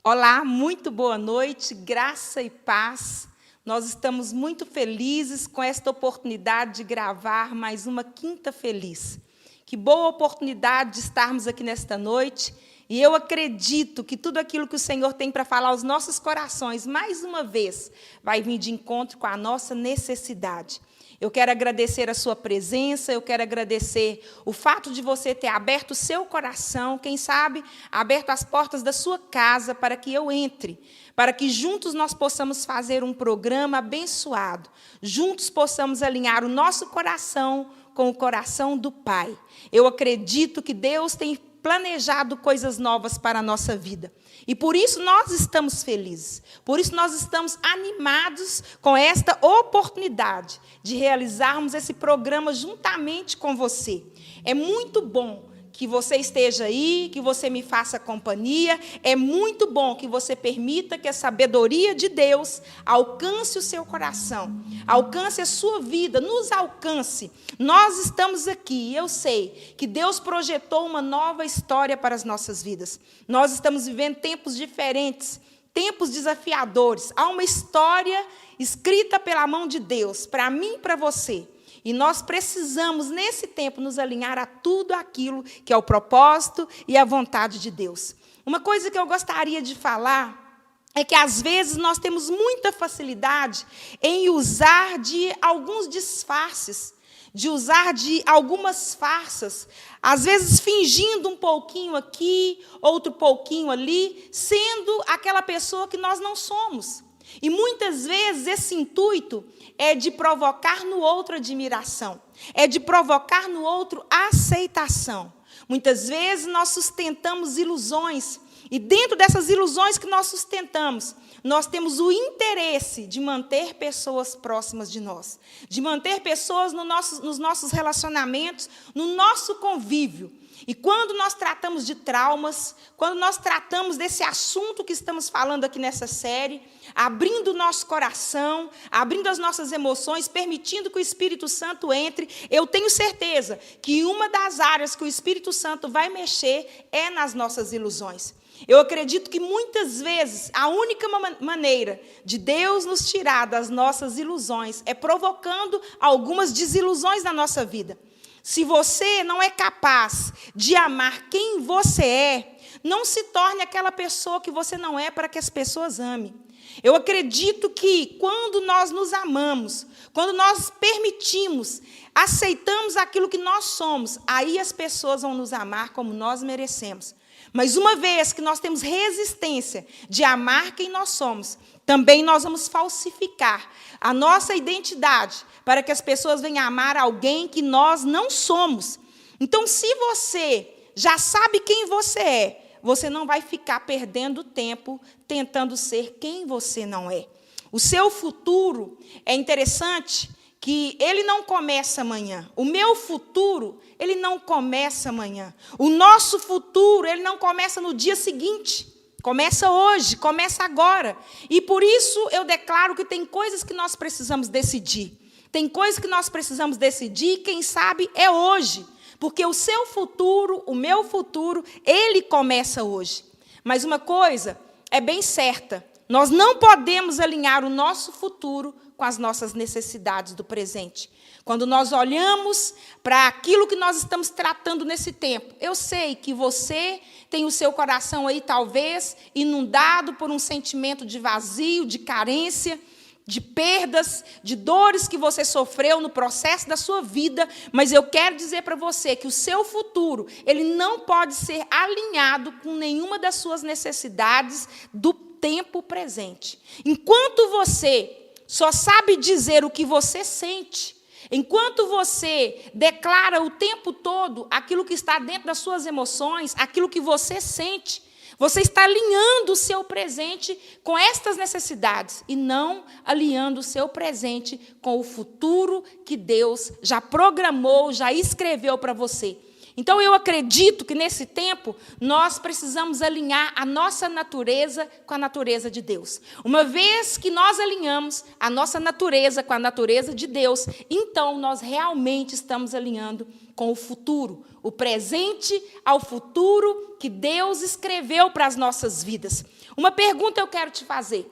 Olá, muito boa noite, graça e paz. Nós estamos muito felizes com esta oportunidade de gravar mais uma Quinta Feliz. Que boa oportunidade de estarmos aqui nesta noite. E eu acredito que tudo aquilo que o Senhor tem para falar aos nossos corações, mais uma vez, vai vir de encontro com a nossa necessidade. Eu quero agradecer a sua presença, eu quero agradecer o fato de você ter aberto o seu coração, quem sabe, aberto as portas da sua casa para que eu entre, para que juntos nós possamos fazer um programa abençoado, juntos possamos alinhar o nosso coração com o coração do Pai. Eu acredito que Deus tem planejado coisas novas para a nossa vida. E por isso nós estamos felizes, por isso nós estamos animados com esta oportunidade de realizarmos esse programa juntamente com você. É muito bom que você esteja aí, que você me faça companhia. É muito bom que você permita que a sabedoria de Deus alcance o seu coração, alcance a sua vida, nos alcance. Nós estamos aqui e eu sei que Deus projetou uma nova história para as nossas vidas. Nós estamos vivendo tempos diferentes, tempos desafiadores. Há uma história escrita pela mão de Deus, para mim e para você. E nós precisamos, nesse tempo, nos alinhar a tudo aquilo que é o propósito e a vontade de Deus. Uma coisa que eu gostaria de falar é que, às vezes, nós temos muita facilidade em usar de alguns disfarces, de usar de algumas farsas, às vezes fingindo um pouquinho aqui, outro pouquinho ali, sendo aquela pessoa que nós não somos. E muitas vezes esse intuito é de provocar no outro admiração, é de provocar no outro aceitação. Muitas vezes nós sustentamos ilusões, e dentro dessas ilusões que nós sustentamos, nós temos o interesse de manter pessoas próximas de nós, de manter pessoas nos nossos relacionamentos, no nosso convívio. E quando nós tratamos de traumas, quando nós tratamos desse assunto que estamos falando aqui nessa série, abrindo o nosso coração, abrindo as nossas emoções, permitindo que o Espírito Santo entre, eu tenho certeza que uma das áreas que o Espírito Santo vai mexer é nas nossas ilusões. Eu acredito que muitas vezes a única maneira de Deus nos tirar das nossas ilusões é provocando algumas desilusões na nossa vida. Se você não é capaz de amar quem você é, não se torne aquela pessoa que você não é para que as pessoas amem. Eu acredito que quando nós nos amamos, quando nós permitimos, aceitamos aquilo que nós somos, aí as pessoas vão nos amar como nós merecemos. Mas uma vez que nós temos resistência de amar quem nós somos, também nós vamos falsificar a nossa identidade para que as pessoas venham amar alguém que nós não somos. Então, se você já sabe quem você é, você não vai ficar perdendo tempo tentando ser quem você não é. O seu futuro é interessante que ele não começa amanhã. O meu futuro, ele não começa amanhã. O nosso futuro, ele não começa no dia seguinte. Começa hoje, começa agora. E por isso eu declaro que tem coisas que nós precisamos decidir. Tem coisas que nós precisamos decidir, quem sabe é hoje. Porque o seu futuro, o meu futuro, ele começa hoje. Mas uma coisa é bem certa. Nós não podemos alinhar o nosso futuro com as nossas necessidades do presente. Quando nós olhamos para aquilo que nós estamos tratando nesse tempo, eu sei que você tem o seu coração aí, talvez, inundado por um sentimento de vazio, de carência, de perdas, de dores que você sofreu no processo da sua vida, mas eu quero dizer para você que o seu futuro, ele não pode ser alinhado com nenhuma das suas necessidades do tempo presente. Enquanto você só sabe dizer o que você sente, enquanto você declara o tempo todo aquilo que está dentro das suas emoções, aquilo que você sente, você está alinhando o seu presente com estas necessidades e não alinhando o seu presente com o futuro que Deus já programou, já escreveu para você. Então, eu acredito que, nesse tempo, nós precisamos alinhar a nossa natureza com a natureza de Deus. Uma vez que nós alinhamos a nossa natureza com a natureza de Deus, então nós realmente estamos alinhando com o futuro, o presente ao futuro que Deus escreveu para as nossas vidas. Uma pergunta eu quero te fazer.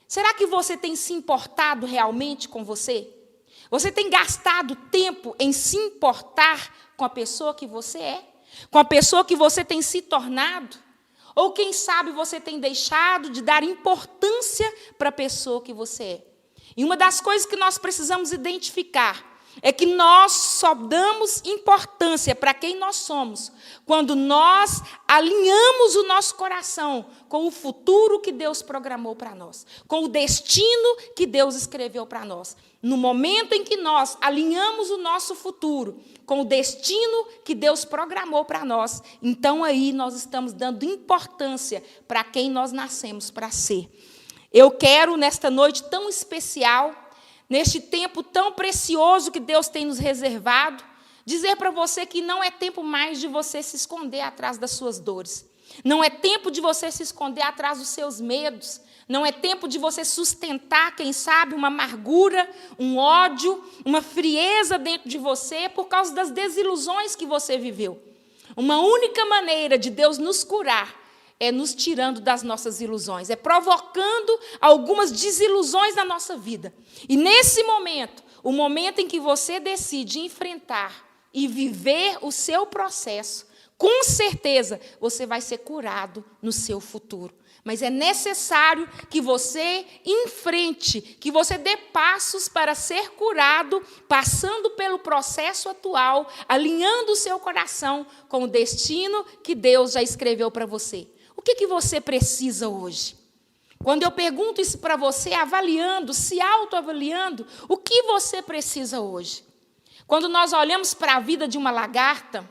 Será que você tem se importado realmente com você? Você tem gastado tempo em se importar com a pessoa que você é? Com a pessoa que você tem se tornado? Ou, quem sabe, você tem deixado de dar importância para a pessoa que você é? E uma das coisas que nós precisamos identificar é que nós só damos importância para quem nós somos quando nós alinhamos o nosso coração com o futuro que Deus programou para nós, com o destino que Deus escreveu para nós. No momento em que nós alinhamos o nosso futuro com o destino que Deus programou para nós, então aí nós estamos dando importância para quem nós nascemos para ser. Eu quero, nesta noite tão especial, neste tempo tão precioso que Deus tem nos reservado, dizer para você que não é tempo mais de você se esconder atrás das suas dores. Não é tempo de você se esconder atrás dos seus medos. Não é tempo de você sustentar, quem sabe, uma amargura, um ódio, uma frieza dentro de você por causa das desilusões que você viveu. Uma única maneira de Deus nos curar é nos tirando das nossas ilusões, é provocando algumas desilusões na nossa vida. E nesse momento, o momento em que você decide enfrentar e viver o seu processo, com certeza você vai ser curado no seu futuro. Mas é necessário que você enfrente, que você dê passos para ser curado, passando pelo processo atual, alinhando o seu coração com o destino que Deus já escreveu para você. O que você precisa hoje? Quando eu pergunto isso para você, avaliando, se autoavaliando, o que você precisa hoje? Quando nós olhamos para a vida de uma lagarta,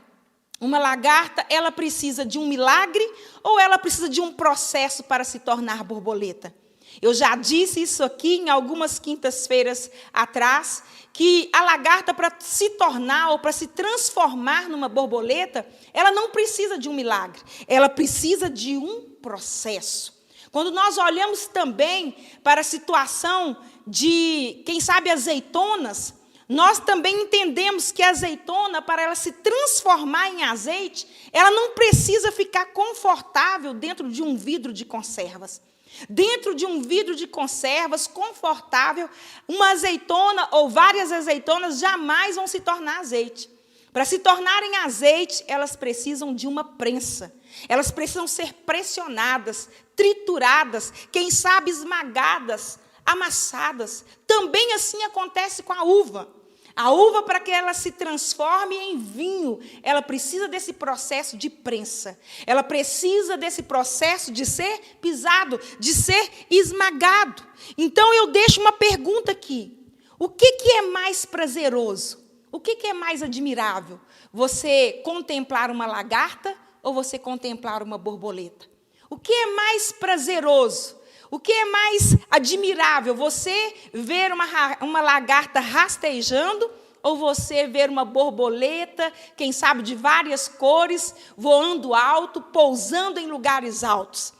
ela precisa de um milagre ou ela precisa de um processo para se tornar borboleta? Eu já disse isso aqui em algumas quintas-feiras atrás, que a lagarta, para se tornar ou para se transformar numa borboleta, ela não precisa de um milagre, ela precisa de um processo. Quando nós olhamos também para a situação de, quem sabe, azeitonas, nós também entendemos que a azeitona, para ela se transformar em azeite, ela não precisa ficar confortável dentro de um vidro de conservas. Dentro de um vidro de conservas confortável, uma azeitona ou várias azeitonas jamais vão se tornar azeite. Para se tornarem azeite, elas precisam de uma prensa. Elas precisam ser pressionadas, trituradas, quem sabe esmagadas, amassadas. Também assim acontece com a uva. A uva, para que ela se transforme em vinho, ela precisa desse processo de prensa. Ela precisa desse processo de ser pisado, de ser esmagado. Então, eu deixo uma pergunta aqui. O que é mais prazeroso? O que é mais admirável? Você contemplar uma lagarta ou você contemplar uma borboleta? O que é mais prazeroso? O que é mais admirável? Você ver uma lagarta rastejando ou você ver uma borboleta, quem sabe de várias cores, voando alto, pousando em lugares altos?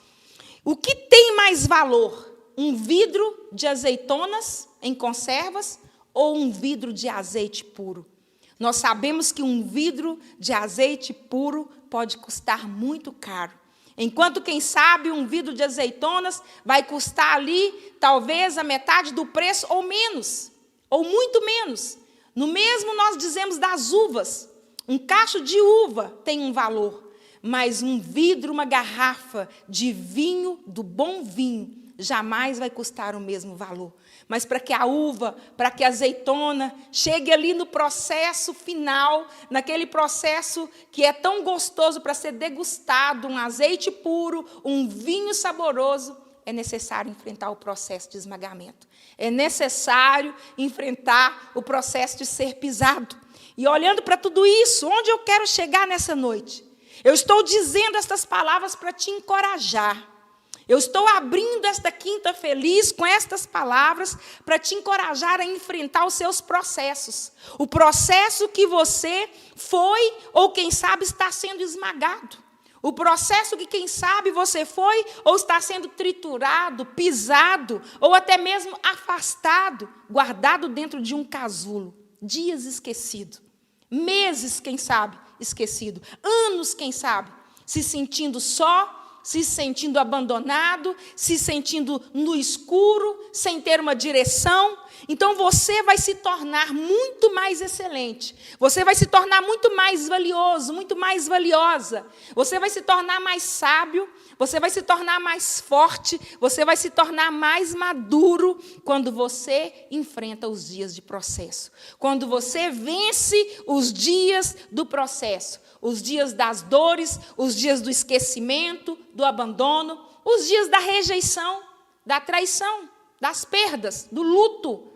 O que tem mais valor? Um vidro de azeitonas em conservas ou um vidro de azeite puro? Nós sabemos que um vidro de azeite puro pode custar muito caro. Enquanto, quem sabe, um vidro de azeitonas vai custar ali, talvez, a metade do preço ou menos, ou muito menos. No mesmo nós dizemos das uvas. Um cacho de uva tem um valor, mas um vidro, uma garrafa de vinho, do bom vinho, jamais vai custar o mesmo valor. Mas para que a uva, para que a azeitona chegue ali no processo final, naquele processo que é tão gostoso para ser degustado, um azeite puro, um vinho saboroso, é necessário enfrentar o processo de esmagamento. É necessário enfrentar o processo de ser pisado. E olhando para tudo isso, onde eu quero chegar nessa noite? Eu estou dizendo estas palavras para te encorajar. Eu estou abrindo esta quinta feliz com estas palavras para te encorajar a enfrentar os seus processos. O processo que você foi ou, quem sabe, está sendo esmagado. O processo que, quem sabe, você foi ou está sendo triturado, pisado, ou até mesmo afastado, guardado dentro de um casulo. Dias esquecidos, meses, quem sabe, esquecido, anos, quem sabe, se sentindo só, se sentindo abandonado, se sentindo no escuro, sem ter uma direção. Então você vai se tornar muito mais excelente, você vai se tornar muito mais valioso, muito mais valiosa, você vai se tornar mais sábio, você vai se tornar mais forte, você vai se tornar mais maduro quando você enfrenta os dias de processo, quando você vence os dias do processo, os dias das dores, os dias do esquecimento, do abandono, os dias da rejeição, da traição, das perdas, do luto.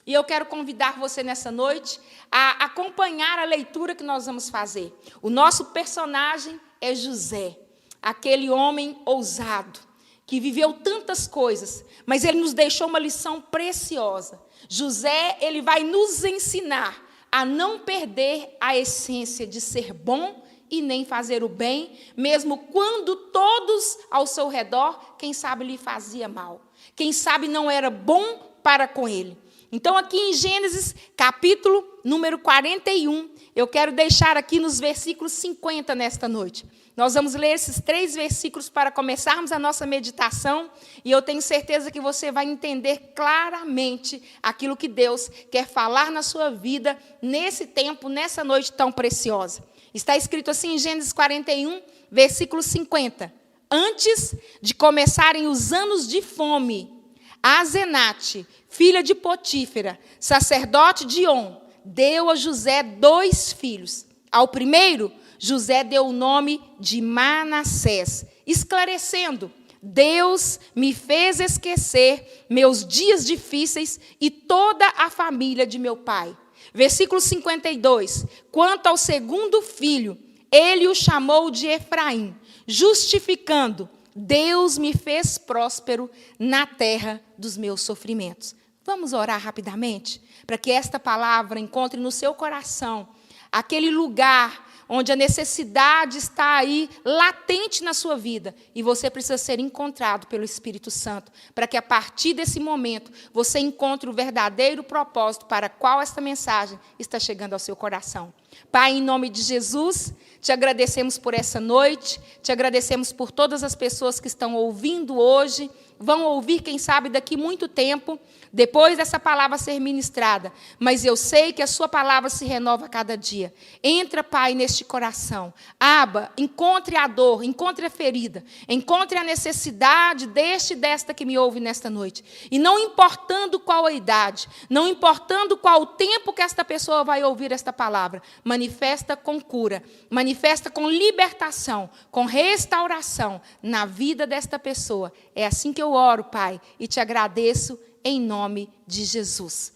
E eu quero convidar você nessa noite a acompanhar a leitura que nós vamos fazer. O nosso personagem é José, aquele homem ousado, que viveu tantas coisas, mas ele nos deixou uma lição preciosa. José, ele vai nos ensinar a não perder a essência de ser bom e nem fazer o bem, mesmo quando todos ao seu redor, quem sabe, lhe fazia mal. Quem sabe não era bom para com ele. Então, aqui em Gênesis, capítulo número 41, eu quero deixar aqui nos versículos 50 nesta noite. Nós vamos ler esses 3 versículos para começarmos a nossa meditação, e eu tenho certeza que você vai entender claramente aquilo que Deus quer falar na sua vida, nesse tempo, nessa noite tão preciosa. Está escrito assim em Gênesis 41, versículo 50. Antes de começarem os anos de fome, Asenate, filha de Potífera, sacerdote de On, deu a José 2 filhos. Ao primeiro, José deu o nome de Manassés, esclarecendo: Deus me fez esquecer meus dias difíceis e toda a família de meu pai. Versículo 52. Quanto ao segundo filho, ele o chamou de Efraim, justificando: Deus me fez próspero na terra dos meus sofrimentos. Vamos orar rapidamente, para que esta palavra encontre no seu coração aquele lugar onde a necessidade está aí, latente na sua vida, e você precisa ser encontrado pelo Espírito Santo, para que a partir desse momento, você encontre o verdadeiro propósito para qual esta mensagem está chegando ao seu coração. Pai, em nome de Jesus, te agradecemos por essa noite, te agradecemos por todas as pessoas que estão ouvindo hoje, vão ouvir, quem sabe, daqui muito tempo, depois dessa palavra ser ministrada. Mas eu sei que a sua palavra se renova a cada dia. Entra, Pai, neste coração. Aba, encontre a dor, encontre a ferida, encontre a necessidade deste e desta que me ouve nesta noite. E não importando qual a idade, não importando qual o tempo que esta pessoa vai ouvir esta palavra, manifesta com cura, manifesta com libertação, com restauração na vida desta pessoa. É assim que eu oro, Pai, e te agradeço em nome de Jesus.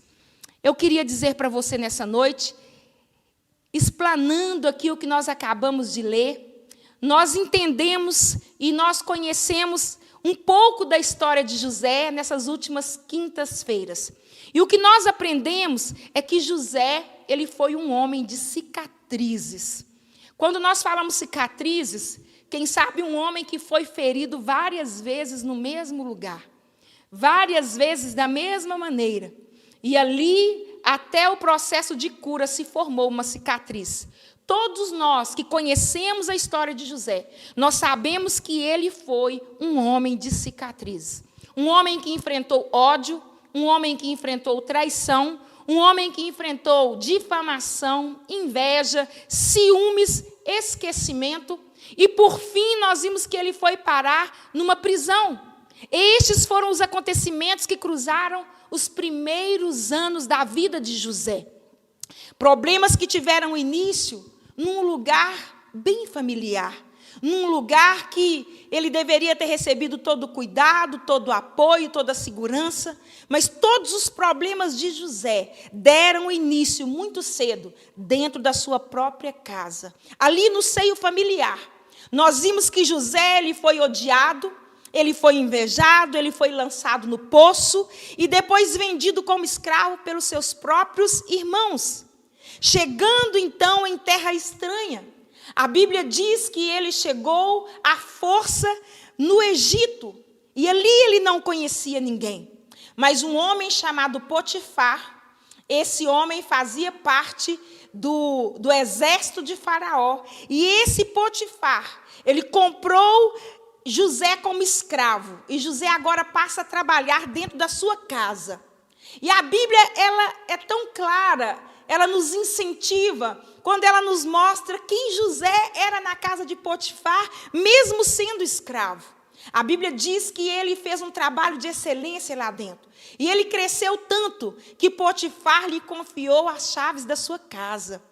Eu queria dizer para você nessa noite, explanando aqui o que nós acabamos de ler, nós entendemos e nós conhecemos um pouco da história de José nessas últimas quintas-feiras. E o que nós aprendemos é que José, ele foi um homem de cicatrizes. Quando nós falamos cicatrizes, quem sabe um homem que foi ferido várias vezes no mesmo lugar, várias vezes da mesma maneira, e ali, até o processo de cura, se formou uma cicatriz. Todos nós que conhecemos a história de José, nós sabemos que ele foi um homem de cicatrizes. Um homem que enfrentou ódio, um homem que enfrentou traição, um homem que enfrentou difamação, inveja, ciúmes, esquecimento. E, por fim, nós vimos que ele foi parar numa prisão. Estes foram os acontecimentos que cruzaram os primeiros anos da vida de José. Problemas que tiveram início num lugar bem familiar, num lugar que ele deveria ter recebido todo o cuidado, todo o apoio, toda a segurança, mas todos os problemas de José deram início muito cedo dentro da sua própria casa, ali no seio familiar. Nós vimos que José ele foi odiado, ele foi invejado, ele foi lançado no poço e depois vendido como escravo pelos seus próprios irmãos. Chegando então em terra estranha, a Bíblia diz que ele chegou à força no Egito, e ali ele não conhecia ninguém. Mas um homem chamado Potifar, esse homem fazia parte do exército de Faraó, e esse Potifar, ele comprou José como escravo, e José agora passa a trabalhar dentro da sua casa. E a Bíblia, ela é tão clara, ela nos incentiva, quando ela nos mostra quem José era na casa de Potifar, mesmo sendo escravo. A Bíblia diz que ele fez um trabalho de excelência lá dentro. E ele cresceu tanto que Potifar lhe confiou as chaves da sua casa.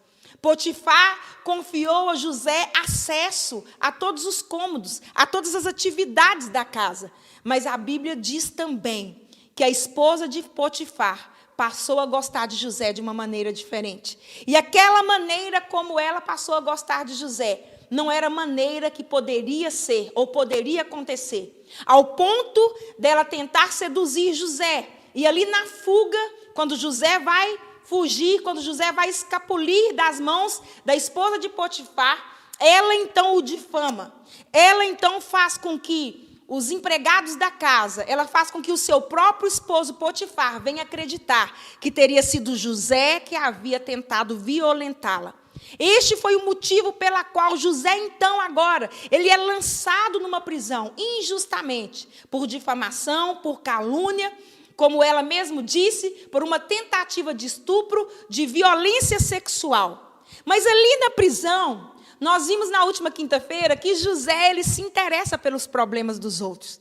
Potifar confiou a José acesso a todos os cômodos, a todas as atividades da casa. Mas a Bíblia diz também que a esposa de Potifar passou a gostar de José de uma maneira diferente. E aquela maneira como ela passou a gostar de José não era maneira que poderia ser ou poderia acontecer, ao ponto dela tentar seduzir José. E ali na fuga, quando José vai fugir, quando José vai escapulir das mãos da esposa de Potifar, ela então o difama. Ela então faz com que os empregados da casa, ela faz com que o seu próprio esposo Potifar venha acreditar que teria sido José que havia tentado violentá-la. Este foi o motivo pela qual José, então, agora, ele é lançado numa prisão, injustamente, por difamação, por calúnia, como ela mesma disse, por uma tentativa de estupro, de violência sexual. Mas ali na prisão, nós vimos na última quinta-feira que José, ele se interessa pelos problemas dos outros.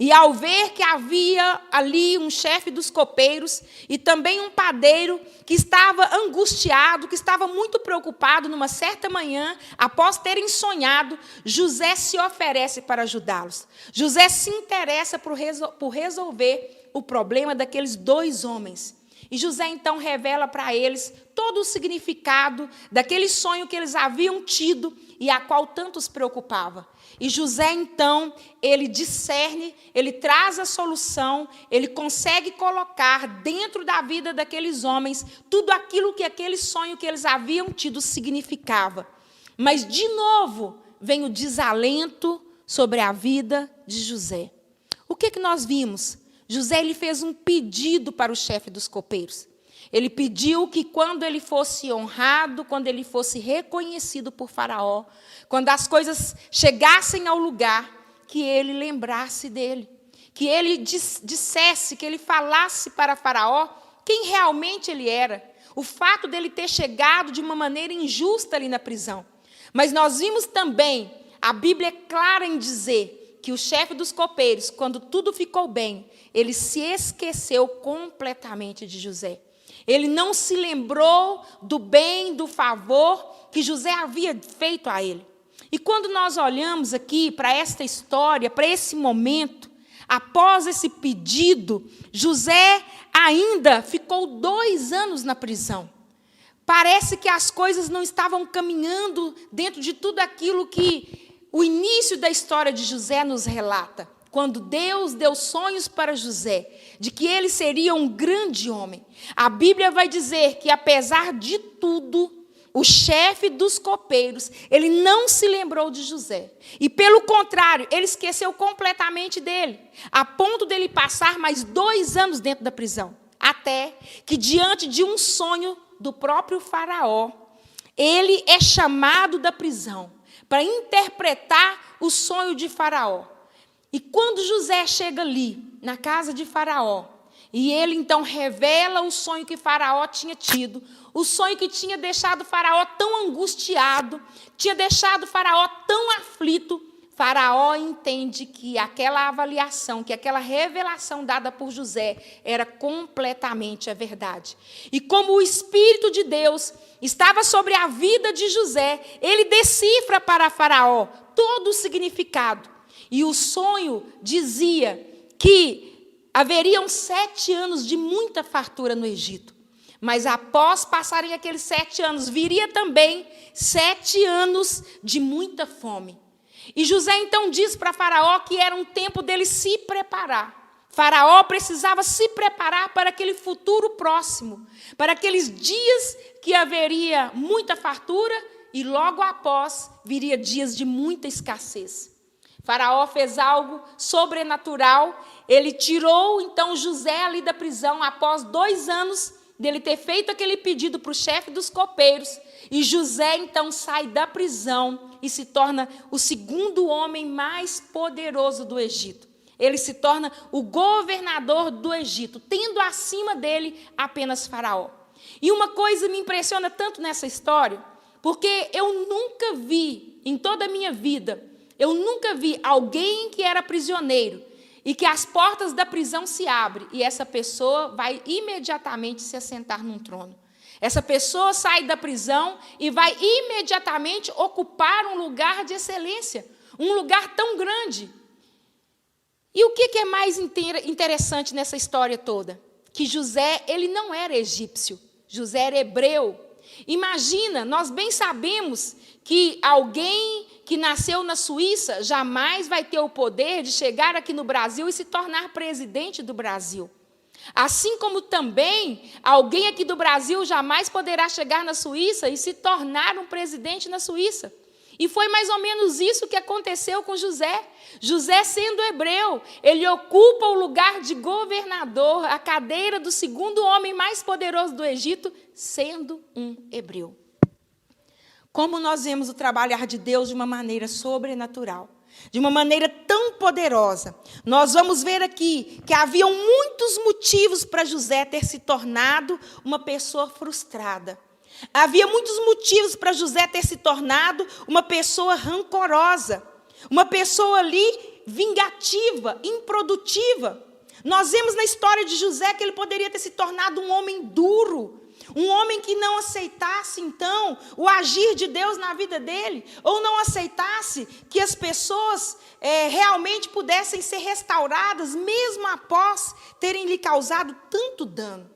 E ao ver que havia ali um chefe dos copeiros e também um padeiro que estava angustiado, que estava muito preocupado numa certa manhã, após terem sonhado, José se oferece para ajudá-los. José se interessa por resolver o problema daqueles dois homens. E José então revela para eles todo o significado daquele sonho que eles haviam tido e a qual tanto os preocupava. E José, então, ele discerne, ele traz a solução, ele consegue colocar dentro da vida daqueles homens tudo aquilo que aquele sonho que eles haviam tido significava. Mas, de novo, vem o desalento sobre a vida de José. O que nós vimos? José, ele fez um pedido para o chefe dos copeiros. Ele pediu que quando ele fosse honrado, quando ele fosse reconhecido por Faraó, quando as coisas chegassem ao lugar, que ele lembrasse dele. Que ele dissesse, que ele falasse para Faraó quem realmente ele era. O fato dele ter chegado de uma maneira injusta ali na prisão. Mas nós vimos também, a Bíblia é clara em dizer que o chefe dos copeiros, quando tudo ficou bem, ele se esqueceu completamente de José. Ele não se lembrou do bem, do favor que José havia feito a ele. E quando nós olhamos aqui para esta história, para esse momento, após esse pedido, José ainda ficou 2 anos na prisão. Parece que as coisas não estavam caminhando dentro de tudo aquilo que o início da história de José nos relata. Quando Deus deu sonhos para José, de que ele seria um grande homem. A Bíblia vai dizer que, apesar de tudo, o chefe dos copeiros, ele não se lembrou de José. E, pelo contrário, ele esqueceu completamente dele, a ponto dele passar mais 2 anos dentro da prisão. Até que, diante de um sonho do próprio Faraó, ele é chamado da prisão para interpretar o sonho de Faraó. E quando José chega ali, na casa de Faraó, e ele então revela o sonho que Faraó tinha tido, o sonho que tinha deixado Faraó tão angustiado, tinha deixado Faraó tão aflito, Faraó entende que aquela avaliação, que aquela revelação dada por José era completamente a verdade. E como o Espírito de Deus estava sobre a vida de José, ele decifra para Faraó todo o significado. E o sonho dizia que haveriam 7 anos de muita fartura no Egito. Mas após passarem aqueles 7 anos, viria também 7 anos de muita fome. E José então diz para Faraó que era um tempo dele se preparar. Faraó precisava se preparar para aquele futuro próximo, para aqueles dias que haveria muita fartura e logo após viria dias de muita escassez. Faraó fez algo sobrenatural, ele tirou então José ali da prisão após 2 anos dele ter feito aquele pedido para o chefe dos copeiros, e José então sai da prisão e se torna o segundo homem mais poderoso do Egito. Ele se torna o governador do Egito, tendo acima dele apenas Faraó. E uma coisa me impressiona tanto nessa história, porque eu nunca vi, em toda a minha vida, eu nunca vi alguém que era prisioneiro e que as portas da prisão se abrem e essa pessoa vai imediatamente se assentar num trono. Essa pessoa sai da prisão e vai imediatamente ocupar um lugar de excelência, um lugar tão grande. E o que é mais interessante nessa história toda? Que José, ele não era egípcio, José era hebreu. Imagina, nós bem sabemos que alguém que nasceu na Suíça jamais vai ter o poder de chegar aqui no Brasil e se tornar presidente do Brasil. Assim como também alguém aqui do Brasil jamais poderá chegar na Suíça e se tornar um presidente na Suíça. E foi mais ou menos isso que aconteceu com José. José, sendo hebreu, ele ocupa o lugar de governador, a cadeira do segundo homem mais poderoso do Egito, sendo um hebreu. Como nós vemos o trabalhar de Deus de uma maneira sobrenatural, de uma maneira tão poderosa. Nós vamos ver aqui que haviam muitos motivos para José ter se tornado uma pessoa frustrada. Havia muitos motivos para José ter se tornado uma pessoa rancorosa, uma pessoa ali vingativa, improdutiva. Nós vemos na história de José que ele poderia ter se tornado um homem duro, um homem que não aceitasse, então, o agir de Deus na vida dele, ou não aceitasse que as pessoas realmente pudessem ser restauradas, mesmo após terem lhe causado tanto dano.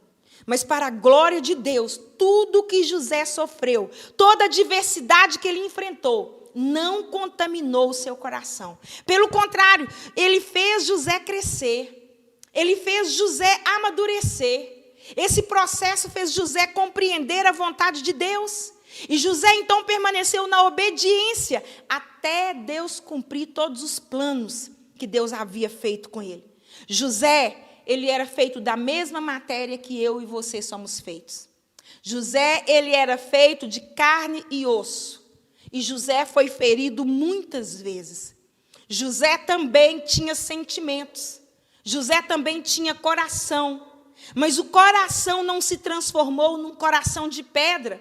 Mas para a glória de Deus, tudo que José sofreu, toda a adversidade que ele enfrentou, não contaminou o seu coração. Pelo contrário, ele fez José crescer, ele fez José amadurecer. Esse processo fez José compreender a vontade de Deus. E José então permaneceu na obediência até Deus cumprir todos os planos que Deus havia feito com ele. José, ele era feito da mesma matéria que eu e você somos feitos. José, ele era feito de carne e osso. E José foi ferido muitas vezes. José também tinha sentimentos. José também tinha coração. Mas o coração não se transformou num coração de pedra.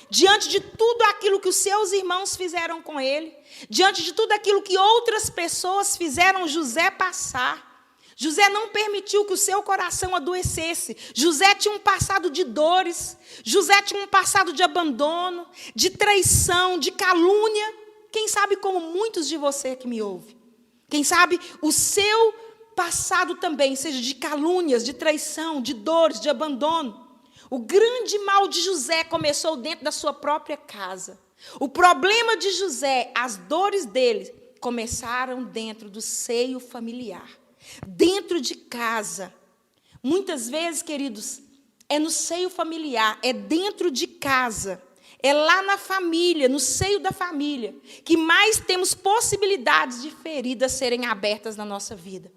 Diante de tudo aquilo que os seus irmãos fizeram com ele, diante de tudo aquilo que outras pessoas fizeram José passar, José não permitiu que o seu coração adoecesse. José tinha um passado de dores, José tinha um passado de abandono, de traição, de calúnia. Quem sabe como muitos de você que me ouve, quem sabe o seu passado também seja de calúnias, de traição, de dores, de abandono. O grande mal de José começou dentro da sua própria casa. O problema de José, as dores dele, começaram dentro do seio familiar, dentro de casa. Muitas vezes, queridos, é no seio familiar, é dentro de casa, é lá na família, no seio da família, que mais temos possibilidades de feridas serem abertas na nossa vida.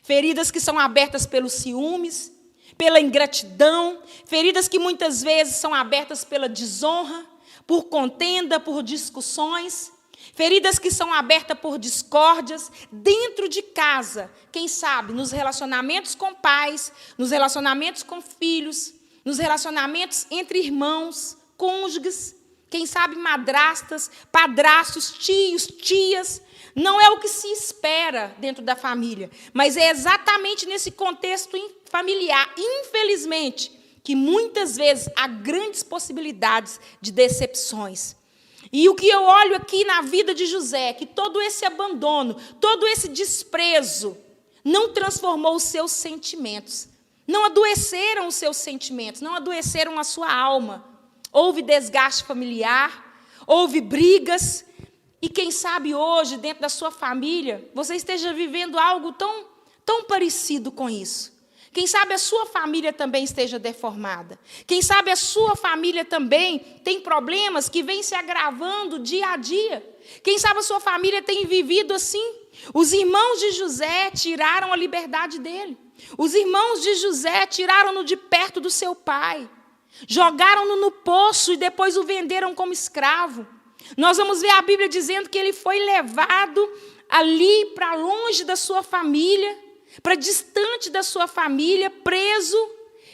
Feridas que são abertas pelos ciúmes, pela ingratidão, feridas que muitas vezes são abertas pela desonra, por contenda, por discussões, feridas que são abertas por discórdias, dentro de casa, quem sabe, nos relacionamentos com pais, nos relacionamentos com filhos, nos relacionamentos entre irmãos, cônjuges, quem sabe madrastas, padrastos, tios, tias. Não é o que se espera dentro da família, mas é exatamente nesse contexto familiar, infelizmente, que muitas vezes há grandes possibilidades de decepções. E o que eu olho aqui na vida de José, que todo esse abandono, todo esse desprezo, não transformou os seus sentimentos, não adoeceram os seus sentimentos, não adoeceram a sua alma. Houve desgaste familiar, houve brigas, E quem sabe hoje, dentro da sua família, você esteja vivendo algo tão parecido com isso. Quem sabe a sua família também esteja deformada. Quem sabe a sua família também tem problemas que vêm se agravando dia a dia. Quem sabe a sua família tem vivido assim. Os irmãos de José tiraram a liberdade dele. Os irmãos de José tiraram-no de perto do seu pai. Jogaram-no no poço e depois o venderam como escravo. Nós vamos ver a Bíblia dizendo que ele foi levado ali para longe da sua família, para distante da sua família, preso,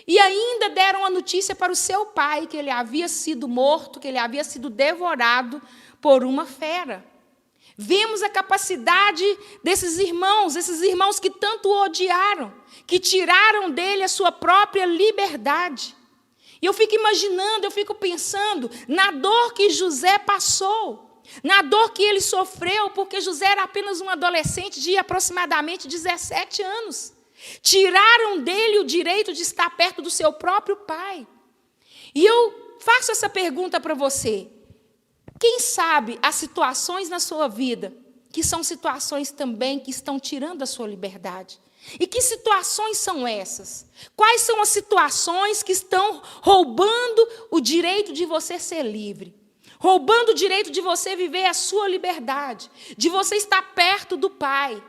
e ainda deram a notícia para o seu pai que ele havia sido morto, que ele havia sido devorado por uma fera. Vemos a capacidade desses irmãos que tanto o odiaram, que tiraram dele a sua própria liberdade. E eu fico imaginando, eu fico pensando na dor que José passou, na dor que ele sofreu, porque José era apenas um adolescente de aproximadamente 17 anos. Tiraram dele o direito de estar perto do seu próprio pai. E eu faço essa pergunta para você. Quem sabe as situações na sua vida, que são situações também que estão tirando a sua liberdade? E que situações são essas? Quais são as situações que estão roubando o direito de você ser livre? Roubando o direito de você viver a sua liberdade, de você estar perto do Pai.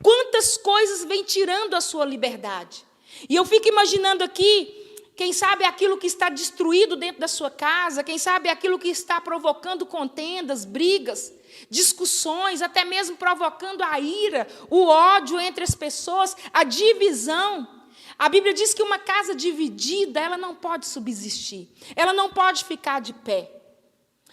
Quantas coisas vêm tirando a sua liberdade? E eu fico imaginando aqui, quem sabe aquilo que está destruído dentro da sua casa, quem sabe aquilo que está provocando contendas, brigas, discussões, até mesmo provocando a ira, o ódio entre as pessoas, a divisão. A Bíblia diz que uma casa dividida, ela não pode subsistir, ela não pode ficar de pé.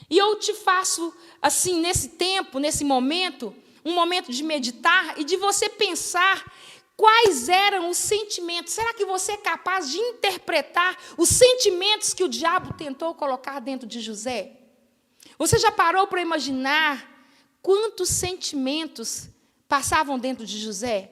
E eu te faço, assim, nesse tempo, nesse momento, um momento de meditar e de você pensar quais eram os sentimentos. Será que você é capaz de interpretar os sentimentos que o diabo tentou colocar dentro de José? Você já parou para imaginar quantos sentimentos passavam dentro de José?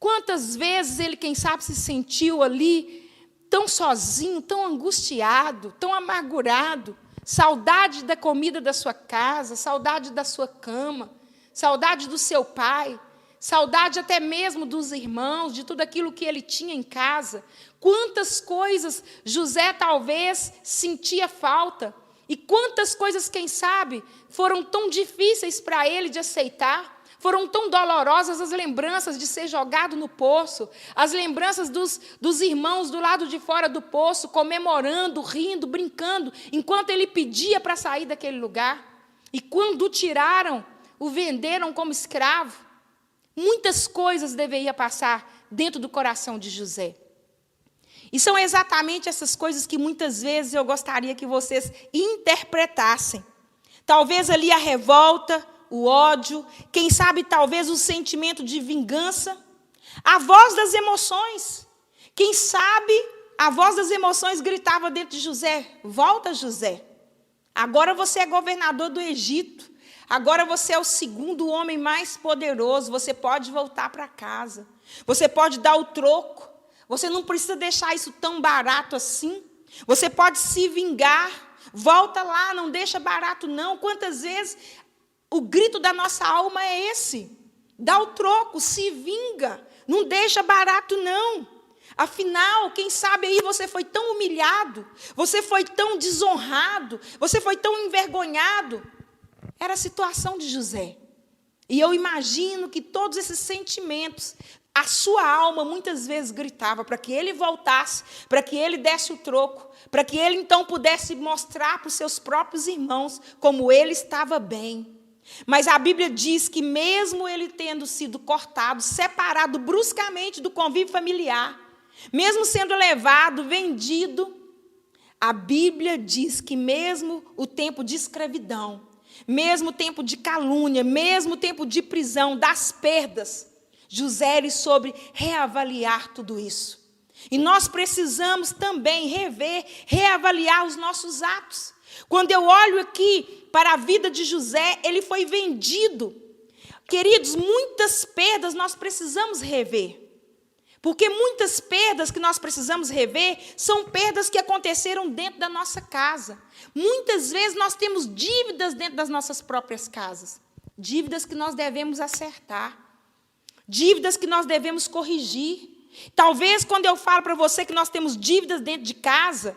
Quantas vezes ele, quem sabe, se sentiu ali tão sozinho, tão angustiado, tão amargurado, saudade da comida da sua casa, saudade da sua cama, saudade do seu pai, saudade até mesmo dos irmãos, de tudo aquilo que ele tinha em casa. Quantas coisas José talvez sentia falta, e quantas coisas, quem sabe, foram tão difíceis para ele de aceitar. Foram tão dolorosas as lembranças de ser jogado no poço, as lembranças dos irmãos do lado de fora do poço, comemorando, rindo, brincando, enquanto ele pedia para sair daquele lugar. E quando o tiraram, o venderam como escravo. Muitas coisas deveriam passar dentro do coração de José. E são exatamente essas coisas que muitas vezes eu gostaria que vocês interpretassem. Talvez ali a revolta, o ódio, quem sabe talvez o sentimento de vingança, a voz das emoções. Quem sabe a voz das emoções gritava dentro de José: volta, José. Agora você é governador do Egito. Agora você é o segundo homem mais poderoso. Você pode voltar para casa. Você pode dar o troco. Você não precisa deixar isso tão barato assim. Você pode se vingar. Volta lá, não deixa barato não. Quantas vezes o grito da nossa alma é esse: dá o troco, se vinga, não deixa barato não. Afinal, quem sabe aí você foi tão humilhado, você foi tão desonrado, você foi tão envergonhado. Era a situação de José. E eu imagino que todos esses sentimentos, a sua alma muitas vezes gritava para que ele voltasse, para que ele desse o troco, para que ele então pudesse mostrar para os seus próprios irmãos como ele estava bem. Mas a Bíblia diz que mesmo ele tendo sido cortado, separado bruscamente do convívio familiar, mesmo sendo levado, vendido, a Bíblia diz que mesmo o tempo de escravidão, mesmo o tempo de calúnia, mesmo o tempo de prisão, das perdas, José ele soube reavaliar tudo isso. E nós precisamos também reavaliar os nossos atos. Quando eu olho aqui para a vida de José, ele foi vendido. Queridos, muitas perdas nós precisamos rever. Porque muitas perdas que nós precisamos rever são perdas que aconteceram dentro da nossa casa. Muitas vezes nós temos dívidas dentro das nossas próprias casas. dívidas que nós devemos acertar, dívidas que nós devemos corrigir. Talvez quando eu falo para você que nós temos dívidas dentro de casa,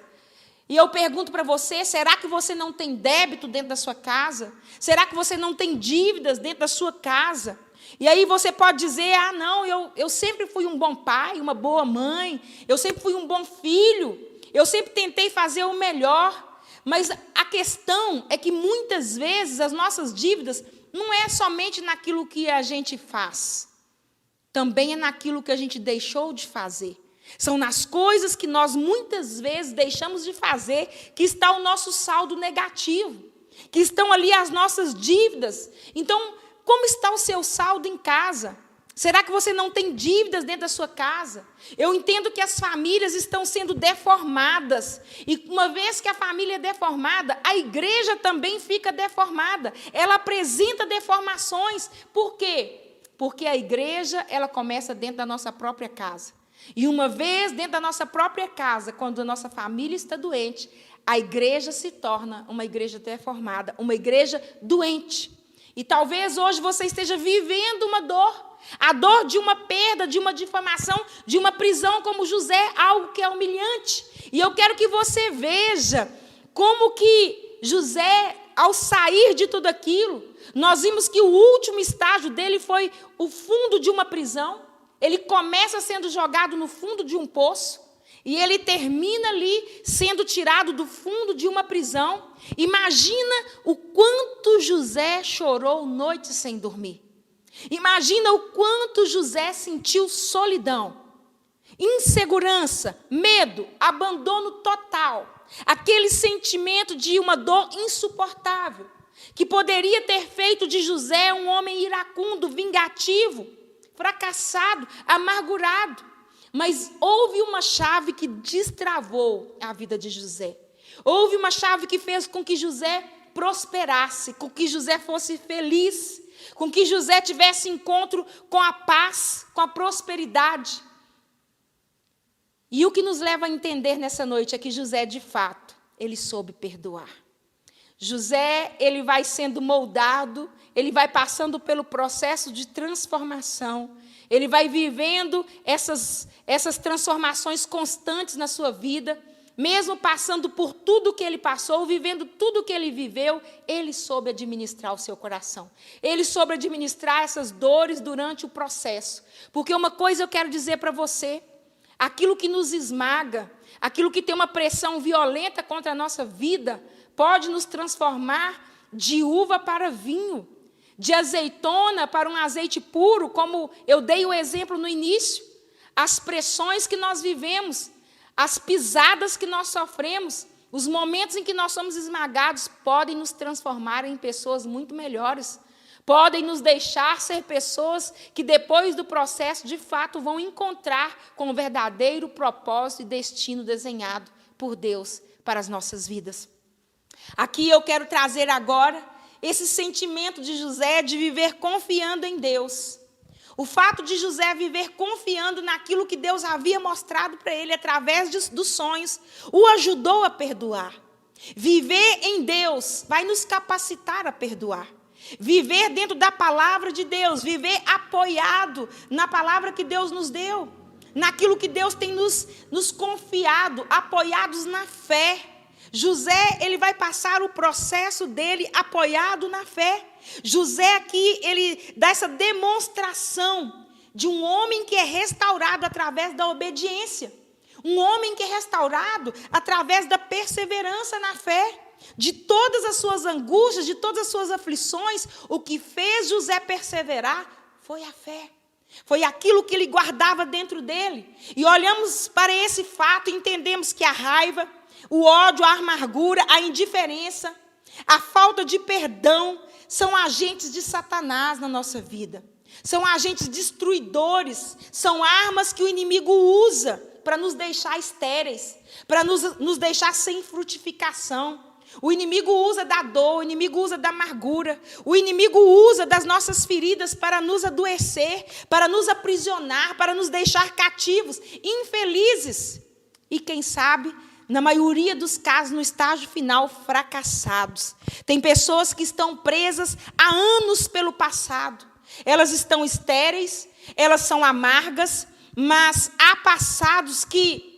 e eu pergunto para você, será que você não tem débito dentro da sua casa? Será que você não tem dívidas dentro da sua casa? E aí você pode dizer, não, eu sempre fui um bom pai, uma boa mãe, eu sempre fui um bom filho, eu sempre tentei fazer o melhor. Mas a questão é que muitas vezes as nossas dívidas não é somente naquilo que a gente faz, também é naquilo que a gente deixou de fazer. São nas coisas que nós muitas vezes deixamos de fazer que está o nosso saldo negativo, que estão ali as nossas dívidas. Então, como está o seu saldo em casa? Será que você não tem dívidas dentro da sua casa? Eu entendo que as famílias estão sendo deformadas. E uma vez que a família é deformada, a igreja também fica deformada. Ela apresenta deformações. Por quê? Porque a igreja, ela começa dentro da nossa própria casa. E uma vez dentro da nossa própria casa, quando a nossa família está doente, a igreja se torna uma igreja deformada, uma igreja doente. E talvez hoje você esteja vivendo uma dor. A dor de uma perda, de uma difamação, de uma prisão como José, algo que é humilhante. E eu quero que você veja como que José, ao sair de tudo aquilo, nós vimos que o último estágio dele foi o fundo de uma prisão. Ele começa sendo jogado no fundo de um poço e ele termina ali sendo tirado do fundo de uma prisão. Imagina o quanto José chorou noites sem dormir. Imagina o quanto José sentiu solidão, insegurança, medo, abandono total. Aquele sentimento de uma dor insuportável, que poderia ter feito de José um homem iracundo, vingativo, fracassado, amargurado. Mas houve uma chave que destravou a vida de José. Houve uma chave que fez com que José prosperasse, com que José fosse feliz, com que José tivesse encontro com a paz, com a prosperidade. E o que nos leva a entender nessa noite é que José, de fato, ele soube perdoar. José, ele vai sendo moldado, ele vai passando pelo processo de transformação, ele vai vivendo essas transformações constantes na sua vida, mesmo passando por tudo que ele passou, vivendo tudo que ele viveu, ele soube administrar o seu coração. Ele soube administrar essas dores durante o processo. Porque uma coisa eu quero dizer para você, aquilo que nos esmaga, aquilo que tem uma pressão violenta contra a nossa vida, pode nos transformar de uva para vinho, de azeitona para um azeite puro, como eu dei o exemplo no início. As pressões que nós vivemos, as pisadas que nós sofremos, os momentos em que nós somos esmagados, podem nos transformar em pessoas muito melhores. Podem nos deixar ser pessoas que depois do processo, de fato, vão encontrar com o verdadeiro propósito e destino desenhado por Deus para as nossas vidas. Aqui eu quero trazer agora esse sentimento de José de viver confiando em Deus. O fato de José viver confiando naquilo que Deus havia mostrado para ele através dos sonhos, o ajudou a perdoar. Viver em Deus vai nos capacitar a perdoar. Viver dentro da palavra de Deus, viver apoiado na palavra que Deus nos deu, naquilo que Deus tem nos confiado, apoiados na fé. José, ele vai passar o processo dele apoiado na fé. José aqui, ele dá essa demonstração de um homem que é restaurado através da obediência. Um homem que é restaurado através da perseverança na fé. De todas as suas angústias, de todas as suas aflições, o que fez José perseverar foi a fé. Foi aquilo que ele guardava dentro dele. E olhamos para esse fato e entendemos que a raiva, o ódio, a amargura, a indiferença, a falta de perdão são agentes de Satanás na nossa vida. São agentes destruidores, são armas que o inimigo usa para nos deixar estéreis, para nos deixar sem frutificação. O inimigo usa da dor, o inimigo usa da amargura, o inimigo usa das nossas feridas para nos adoecer, para nos aprisionar, para nos deixar cativos, infelizes. E quem sabe, na maioria dos casos, no estágio final, fracassados. Tem pessoas que estão presas há anos pelo passado. Elas estão estéreis, elas são amargas, mas há passados que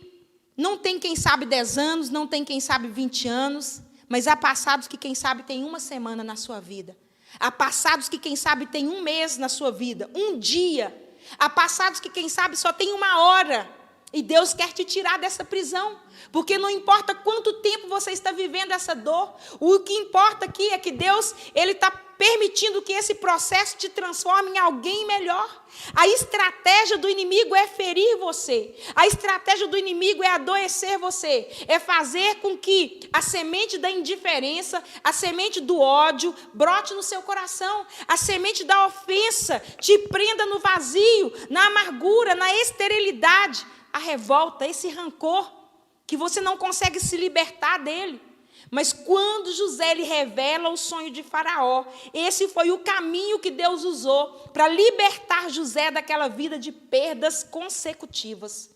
não tem quem sabe 10 anos, não tem quem sabe 20 anos, mas há passados que quem sabe tem uma semana na sua vida. Há passados que quem sabe tem um mês na sua vida, um dia. Há passados que quem sabe só tem uma hora. E Deus quer te tirar dessa prisão. Porque não importa quanto tempo você está vivendo essa dor. O que importa aqui é que Deus, Ele está permitindo que esse processo te transforme em alguém melhor. A estratégia do inimigo é ferir você. A estratégia do inimigo é adoecer você. É fazer com que a semente da indiferença, a semente do ódio, brote no seu coração. A semente da ofensa te prenda no vazio, na amargura, na esterilidade. A revolta, esse rancor, que você não consegue se libertar dele. Mas quando José lhe revela o sonho de Faraó, esse foi o caminho que Deus usou para libertar José daquela vida de perdas consecutivas.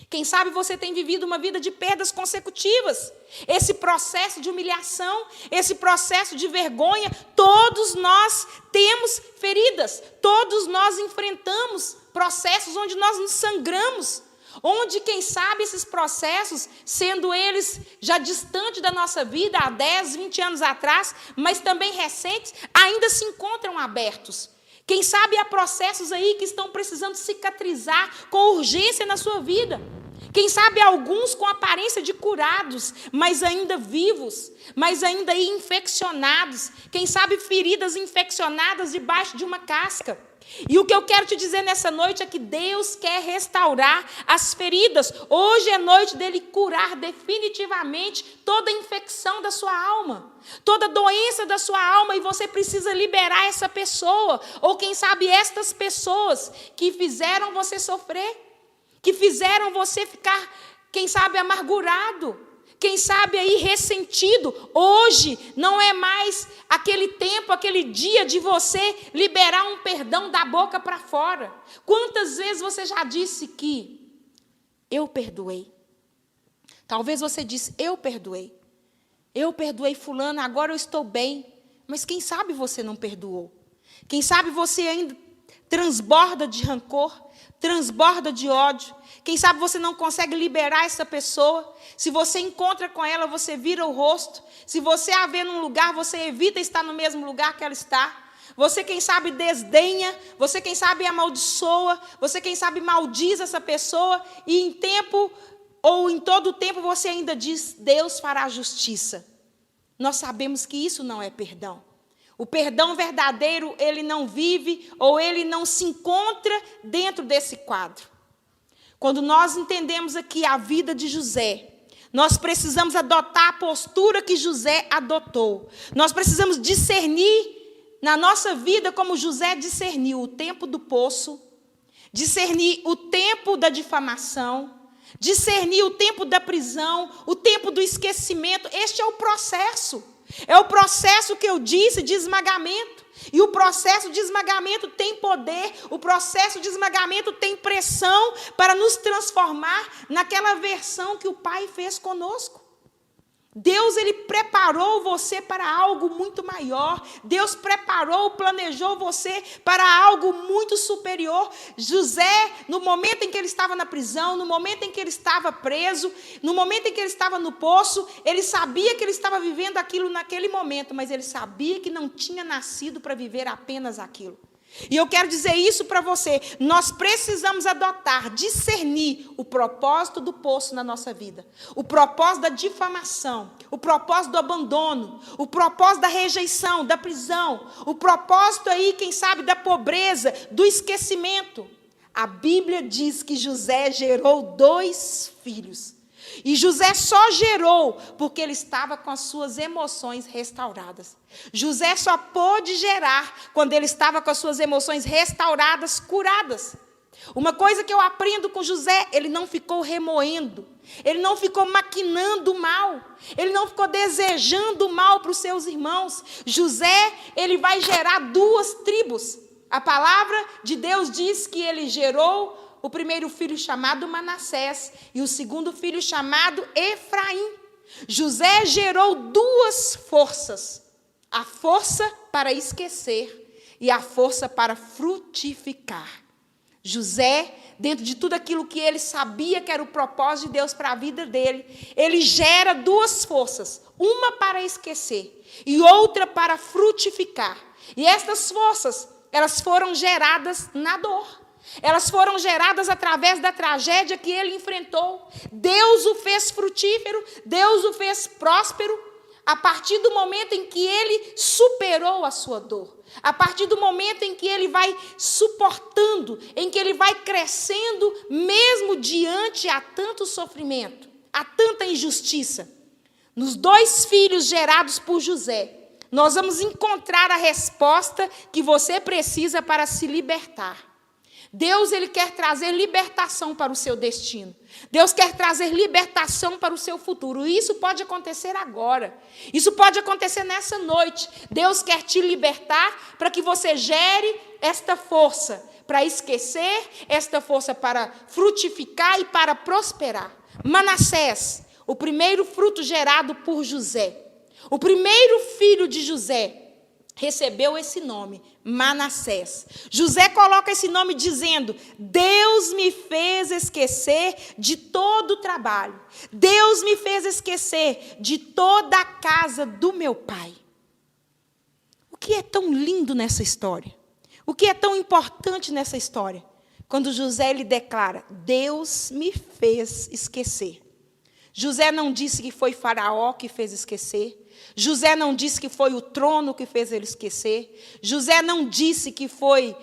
Quem sabe você tem vivido uma vida de perdas consecutivas. Esse processo de humilhação, esse processo de vergonha, todos nós temos feridas, todos nós enfrentamos processos onde nós nos sangramos. Onde, quem sabe, esses processos, sendo eles já distantes da nossa vida, há 10, 20 anos atrás, mas também recentes, ainda se encontram abertos. Quem sabe há processos aí que estão precisando cicatrizar com urgência na sua vida. Quem sabe alguns com aparência de curados, mas ainda vivos, mas ainda infeccionados. Quem sabe feridas infeccionadas debaixo de uma casca. E o que eu quero te dizer nessa noite é que Deus quer restaurar as feridas. Hoje é noite dele curar definitivamente toda infecção da sua alma, toda doença da sua alma, e você precisa liberar essa pessoa, ou quem sabe estas pessoas que fizeram você sofrer, que fizeram você ficar, quem sabe, amargurado. Quem sabe aí ressentido. Hoje não é mais aquele tempo, aquele dia de você liberar um perdão da boca para fora. Quantas vezes você já disse que eu perdoei? Talvez você disse, eu perdoei fulano, agora eu estou bem. Mas quem sabe você não perdoou? Quem sabe você ainda transborda de rancor, transborda de ódio. Quem sabe você não consegue liberar essa pessoa. Se você encontra com ela, você vira o rosto. Se você a vê num lugar, você evita estar no mesmo lugar que ela está. Você, quem sabe, desdenha. Você, quem sabe, amaldiçoa. Você, quem sabe, maldiz essa pessoa. E em tempo, ou em todo tempo, você ainda diz, Deus fará justiça. Nós sabemos que isso não é perdão. O perdão verdadeiro, ele não vive ou ele não se encontra dentro desse quadro. Quando nós entendemos aqui a vida de José, nós precisamos adotar a postura que José adotou. Nós precisamos discernir na nossa vida como José discerniu o tempo do poço, discernir o tempo da difamação, discernir o tempo da prisão, o tempo do esquecimento. Este é o processo. É o processo que eu disse de esmagamento. E o processo de esmagamento tem poder, o processo de esmagamento tem pressão para nos transformar naquela versão que o Pai fez conosco. Deus, ele preparou você para algo muito maior. Deus preparou, planejou você para algo muito superior. José, no momento em que ele estava na prisão, no momento em que ele estava preso, no momento em que ele estava no poço, ele sabia que ele estava vivendo aquilo naquele momento, mas ele sabia que não tinha nascido para viver apenas aquilo. E eu quero dizer isso para você, nós precisamos adotar, discernir o propósito do poço na nossa vida, o propósito da difamação, o propósito do abandono, o propósito da rejeição, da prisão, o propósito aí, quem sabe, da pobreza, do esquecimento. A Bíblia diz que José gerou 2 filhos. E José só gerou porque ele estava com as suas emoções restauradas. José só pôde gerar quando ele estava com as suas emoções restauradas, curadas. Uma coisa que eu aprendo com José, ele não ficou remoendo, ele não ficou maquinando o mal, ele não ficou desejando o mal para os seus irmãos. José, ele vai gerar 2 tribos. A palavra de Deus diz que ele gerou o primeiro filho chamado Manassés e o segundo filho chamado Efraim. José gerou duas forças, a força para esquecer e a força para frutificar. José, dentro de tudo aquilo que ele sabia que era o propósito de Deus para a vida dele, ele gera duas forças, uma para esquecer e outra para frutificar. E estas forças, elas foram geradas na dor. Elas foram geradas através da tragédia que ele enfrentou. Deus o fez frutífero, Deus o fez próspero, a partir do momento em que ele superou a sua dor. A partir do momento em que ele vai suportando, em que ele vai crescendo, mesmo diante a tanto sofrimento, a tanta injustiça. Nos dois filhos gerados por José, nós vamos encontrar a resposta que você precisa para se libertar. Deus, ele quer trazer libertação para o seu destino. Deus quer trazer libertação para o seu futuro. E isso pode acontecer agora. Isso pode acontecer nessa noite. Deus quer te libertar para que você gere esta força para esquecer, esta força para frutificar e para prosperar. Manassés, o primeiro fruto gerado por José. O primeiro filho de José recebeu esse nome, Manassés. José coloca esse nome dizendo: Deus me fez esquecer de todo o trabalho. Deus me fez esquecer de toda a casa do meu pai. O que é tão lindo nessa história? O que é tão importante nessa história? Quando José lhe declara: Deus me fez esquecer. José não disse que foi Faraó que fez esquecer. José não disse que foi o trono que fez ele esquecer. José não disse que foi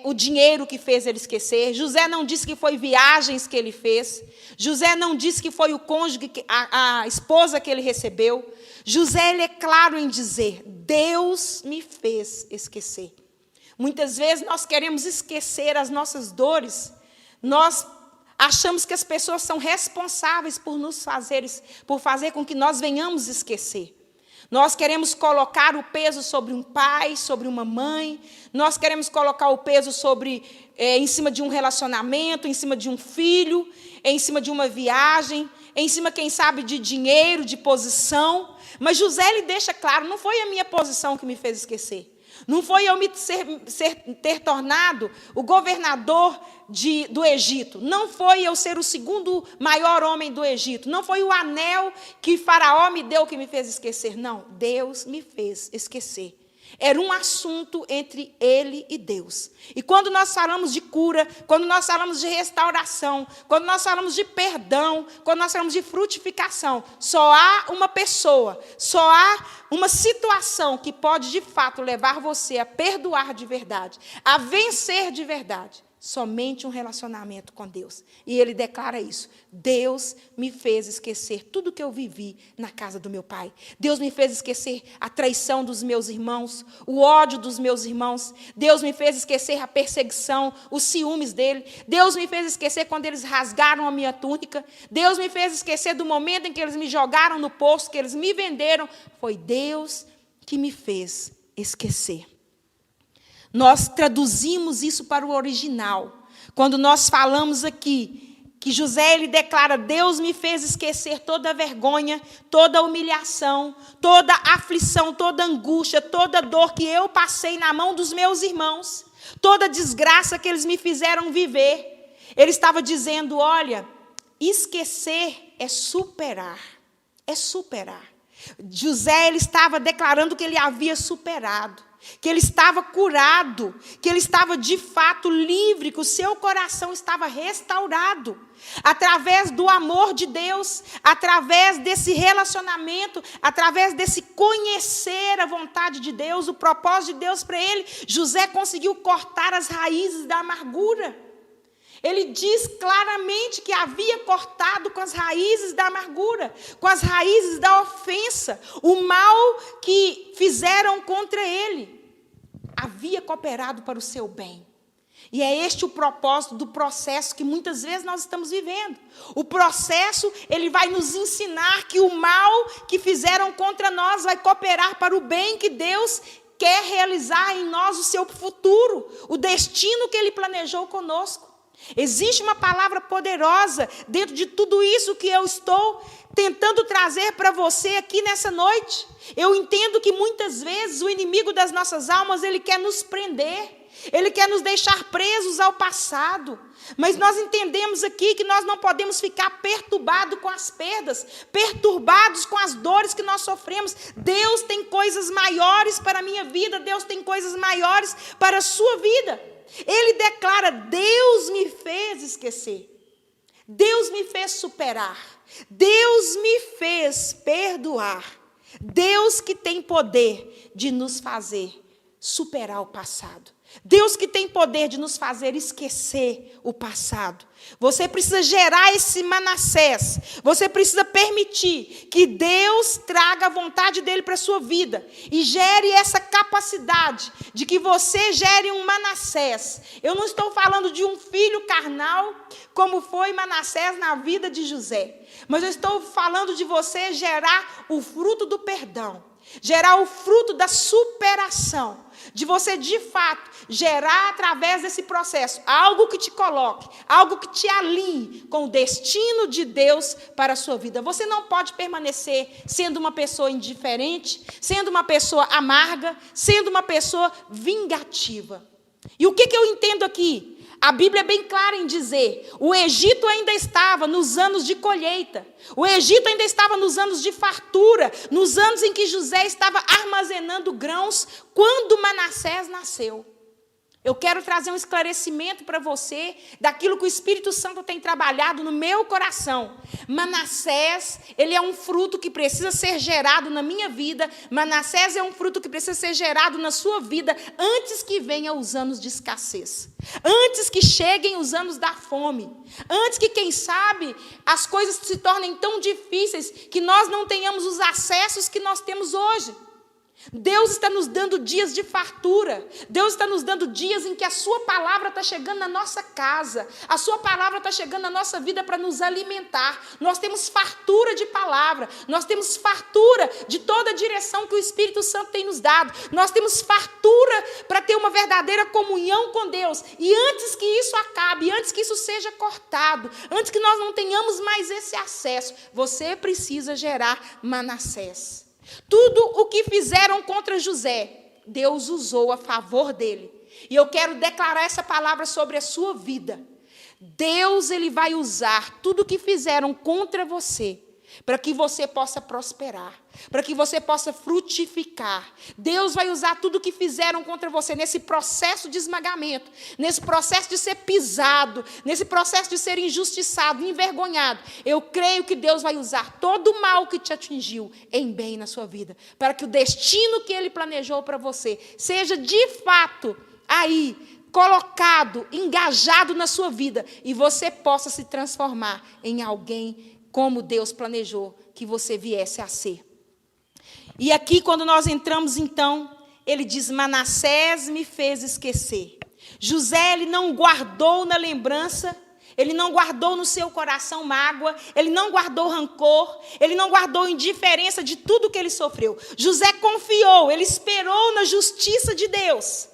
o dinheiro que fez ele esquecer. José não disse que foi viagens que ele fez. José não disse que foi o cônjuge, a esposa que ele recebeu. José, ele é claro em dizer: Deus me fez esquecer. Muitas vezes nós queremos esquecer as nossas dores. Nós achamos que as pessoas são responsáveis por fazer com que nós venhamos esquecer. Nós queremos colocar o peso sobre um pai, sobre uma mãe. Nós queremos colocar o peso em cima de um relacionamento, em cima de um filho, em cima de uma viagem, em cima, quem sabe, de dinheiro, de posição. Mas José, ele deixa claro: não foi a minha posição que me fez esquecer. Não foi eu ter tornado o governador do Egito. Não foi eu ser o segundo maior homem do Egito. Não foi o anel que Faraó me deu que me fez esquecer. Não, Deus me fez esquecer. Era um assunto entre ele e Deus. E quando nós falamos de cura, quando nós falamos de restauração, quando nós falamos de perdão, quando nós falamos de frutificação, só há uma pessoa, só há uma situação que pode, de fato, levar você a perdoar de verdade, a vencer de verdade. Somente um relacionamento com Deus. E ele declara isso: Deus me fez esquecer tudo que eu vivi na casa do meu pai. Deus me fez esquecer a traição dos meus irmãos, o ódio dos meus irmãos. Deus me fez esquecer a perseguição, os ciúmes dele. Deus me fez esquecer quando eles rasgaram a minha túnica. Deus me fez esquecer do momento em que eles me jogaram no poço, que eles me venderam. Foi Deus que me fez esquecer. Nós traduzimos isso para o original. Quando nós falamos aqui que José, ele declara: Deus me fez esquecer toda a vergonha, toda a humilhação, toda a aflição, toda a angústia, toda a dor que eu passei na mão dos meus irmãos, toda a desgraça que eles me fizeram viver. Ele estava dizendo: olha, esquecer é superar. É superar. José, ele estava declarando que ele havia superado, que ele estava curado, que ele estava de fato livre, que o seu coração estava restaurado, através do amor de Deus, através desse relacionamento, através desse conhecer a vontade de Deus, o propósito de Deus para ele. José conseguiu cortar as raízes da amargura. Ele diz claramente que havia cortado com as raízes da amargura, com as raízes da ofensa, o mal que fizeram contra ele. Havia cooperado para o seu bem. E é este o propósito do processo que muitas vezes nós estamos vivendo. O processo, ele vai nos ensinar que o mal que fizeram contra nós vai cooperar para o bem que Deus quer realizar em nós, o seu futuro, o destino que ele planejou conosco. Existe uma palavra poderosa dentro de tudo isso que eu estou tentando trazer para você aqui nessa noite. Eu entendo que muitas vezes o inimigo das nossas almas, ele quer nos prender. Ele quer nos deixar presos ao passado. Mas nós entendemos aqui que nós não podemos ficar perturbados com as perdas, perturbados com as dores que nós sofremos. Deus tem coisas maiores para a minha vida, Deus tem coisas maiores para a sua vida. Ele declara: Deus me fez esquecer, Deus me fez superar, Deus me fez perdoar. Deus que tem poder de nos fazer superar o passado. Deus que tem poder de nos fazer esquecer o passado. Você precisa gerar esse Manassés. Você precisa permitir que Deus traga a vontade dele para a sua vida. E gere essa capacidade de que você gere um Manassés. Eu não estou falando de um filho carnal, como foi Manassés na vida de José. Mas eu estou falando de você gerar o fruto do perdão. Gerar o fruto da superação, de você de fato gerar através desse processo algo que te coloque, algo que te alinhe com o destino de Deus para a sua vida. Você não pode permanecer sendo uma pessoa indiferente, sendo uma pessoa amarga, sendo uma pessoa vingativa. E o que eu entendo aqui? A Bíblia é bem clara em dizer: o Egito ainda estava nos anos de colheita, o Egito ainda estava nos anos de fartura, nos anos em que José estava armazenando grãos quando Manassés nasceu. Eu quero trazer um esclarecimento para você daquilo que o Espírito Santo tem trabalhado no meu coração. Manassés, ele é um fruto que precisa ser gerado na minha vida. Manassés é um fruto que precisa ser gerado na sua vida antes que venham os anos de escassez. Antes que cheguem os anos da fome. Antes que, quem sabe, as coisas se tornem tão difíceis que nós não tenhamos os acessos que nós temos hoje. Deus está nos dando dias de fartura. Deus está nos dando dias em que a sua palavra está chegando na nossa casa. A sua palavra está chegando na nossa vida para nos alimentar. Nós temos fartura de palavra. Nós temos fartura de toda a direção que o Espírito Santo tem nos dado. Nós temos fartura para ter uma verdadeira comunhão com Deus. E antes que isso acabe, antes que isso seja cortado, antes que nós não tenhamos mais esse acesso, você precisa gerar Manassés. Tudo o que fizeram contra José, Deus usou a favor dele. E eu quero declarar essa palavra sobre a sua vida. Deus, ele vai usar tudo o que fizeram contra você, para que você possa prosperar, para que você possa frutificar. Deus vai usar tudo o que fizeram contra você nesse processo de esmagamento, nesse processo de ser pisado, nesse processo de ser injustiçado, envergonhado. Eu creio que Deus vai usar todo o mal que te atingiu em bem na sua vida, para que o destino que ele planejou para você seja de fato aí colocado, engajado na sua vida, e você possa se transformar em alguém como Deus planejou que você viesse a ser. E aqui, quando nós entramos, então, ele diz: Manassés me fez esquecer. José, ele não guardou na lembrança, ele não guardou no seu coração mágoa, ele não guardou rancor, ele não guardou indiferença de tudo que ele sofreu. José confiou, ele esperou na justiça de Deus.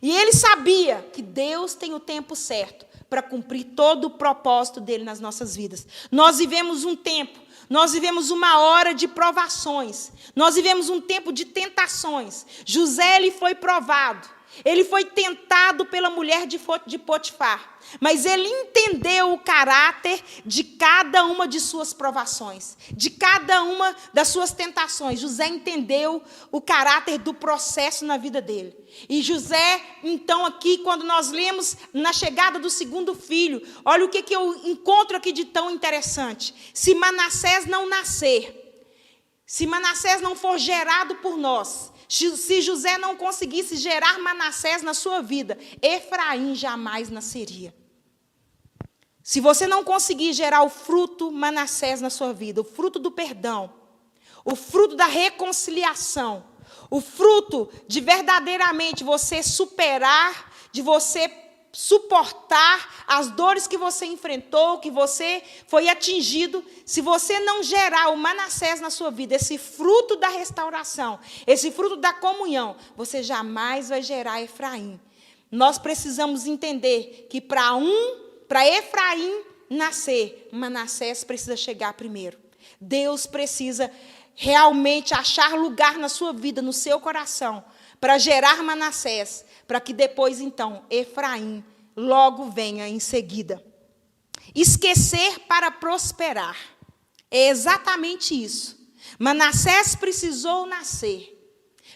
E ele sabia que Deus tem o tempo certo para cumprir todo o propósito dele nas nossas vidas. Nós vivemos um tempo, nós vivemos uma hora de provações, nós vivemos um tempo de tentações. José, ele foi provado, ele foi tentado pela mulher de Potifar, mas ele entendeu o caráter de cada uma de suas provações, de cada uma das suas tentações. José entendeu o caráter do processo na vida dele. E José, então, aqui, quando nós lemos na chegada do segundo filho, olha o que eu encontro aqui de tão interessante. Se Manassés não nascer, se Manassés não for gerado por nós, se José não conseguisse gerar Manassés na sua vida, Efraim jamais nasceria. Se você não conseguir gerar o fruto Manassés na sua vida, o fruto do perdão, o fruto da reconciliação, o fruto de verdadeiramente você superar, de você suportar as dores que você enfrentou, que você foi atingido, se você não gerar o Manassés na sua vida, esse fruto da restauração, esse fruto da comunhão, você jamais vai gerar Efraim. Nós precisamos entender que para para Efraim nascer, Manassés precisa chegar primeiro. Deus precisa realmente achar lugar na sua vida, no seu coração, para gerar Manassés, para que depois, então, Efraim logo venha em seguida. Esquecer para prosperar. É exatamente isso. Manassés precisou nascer.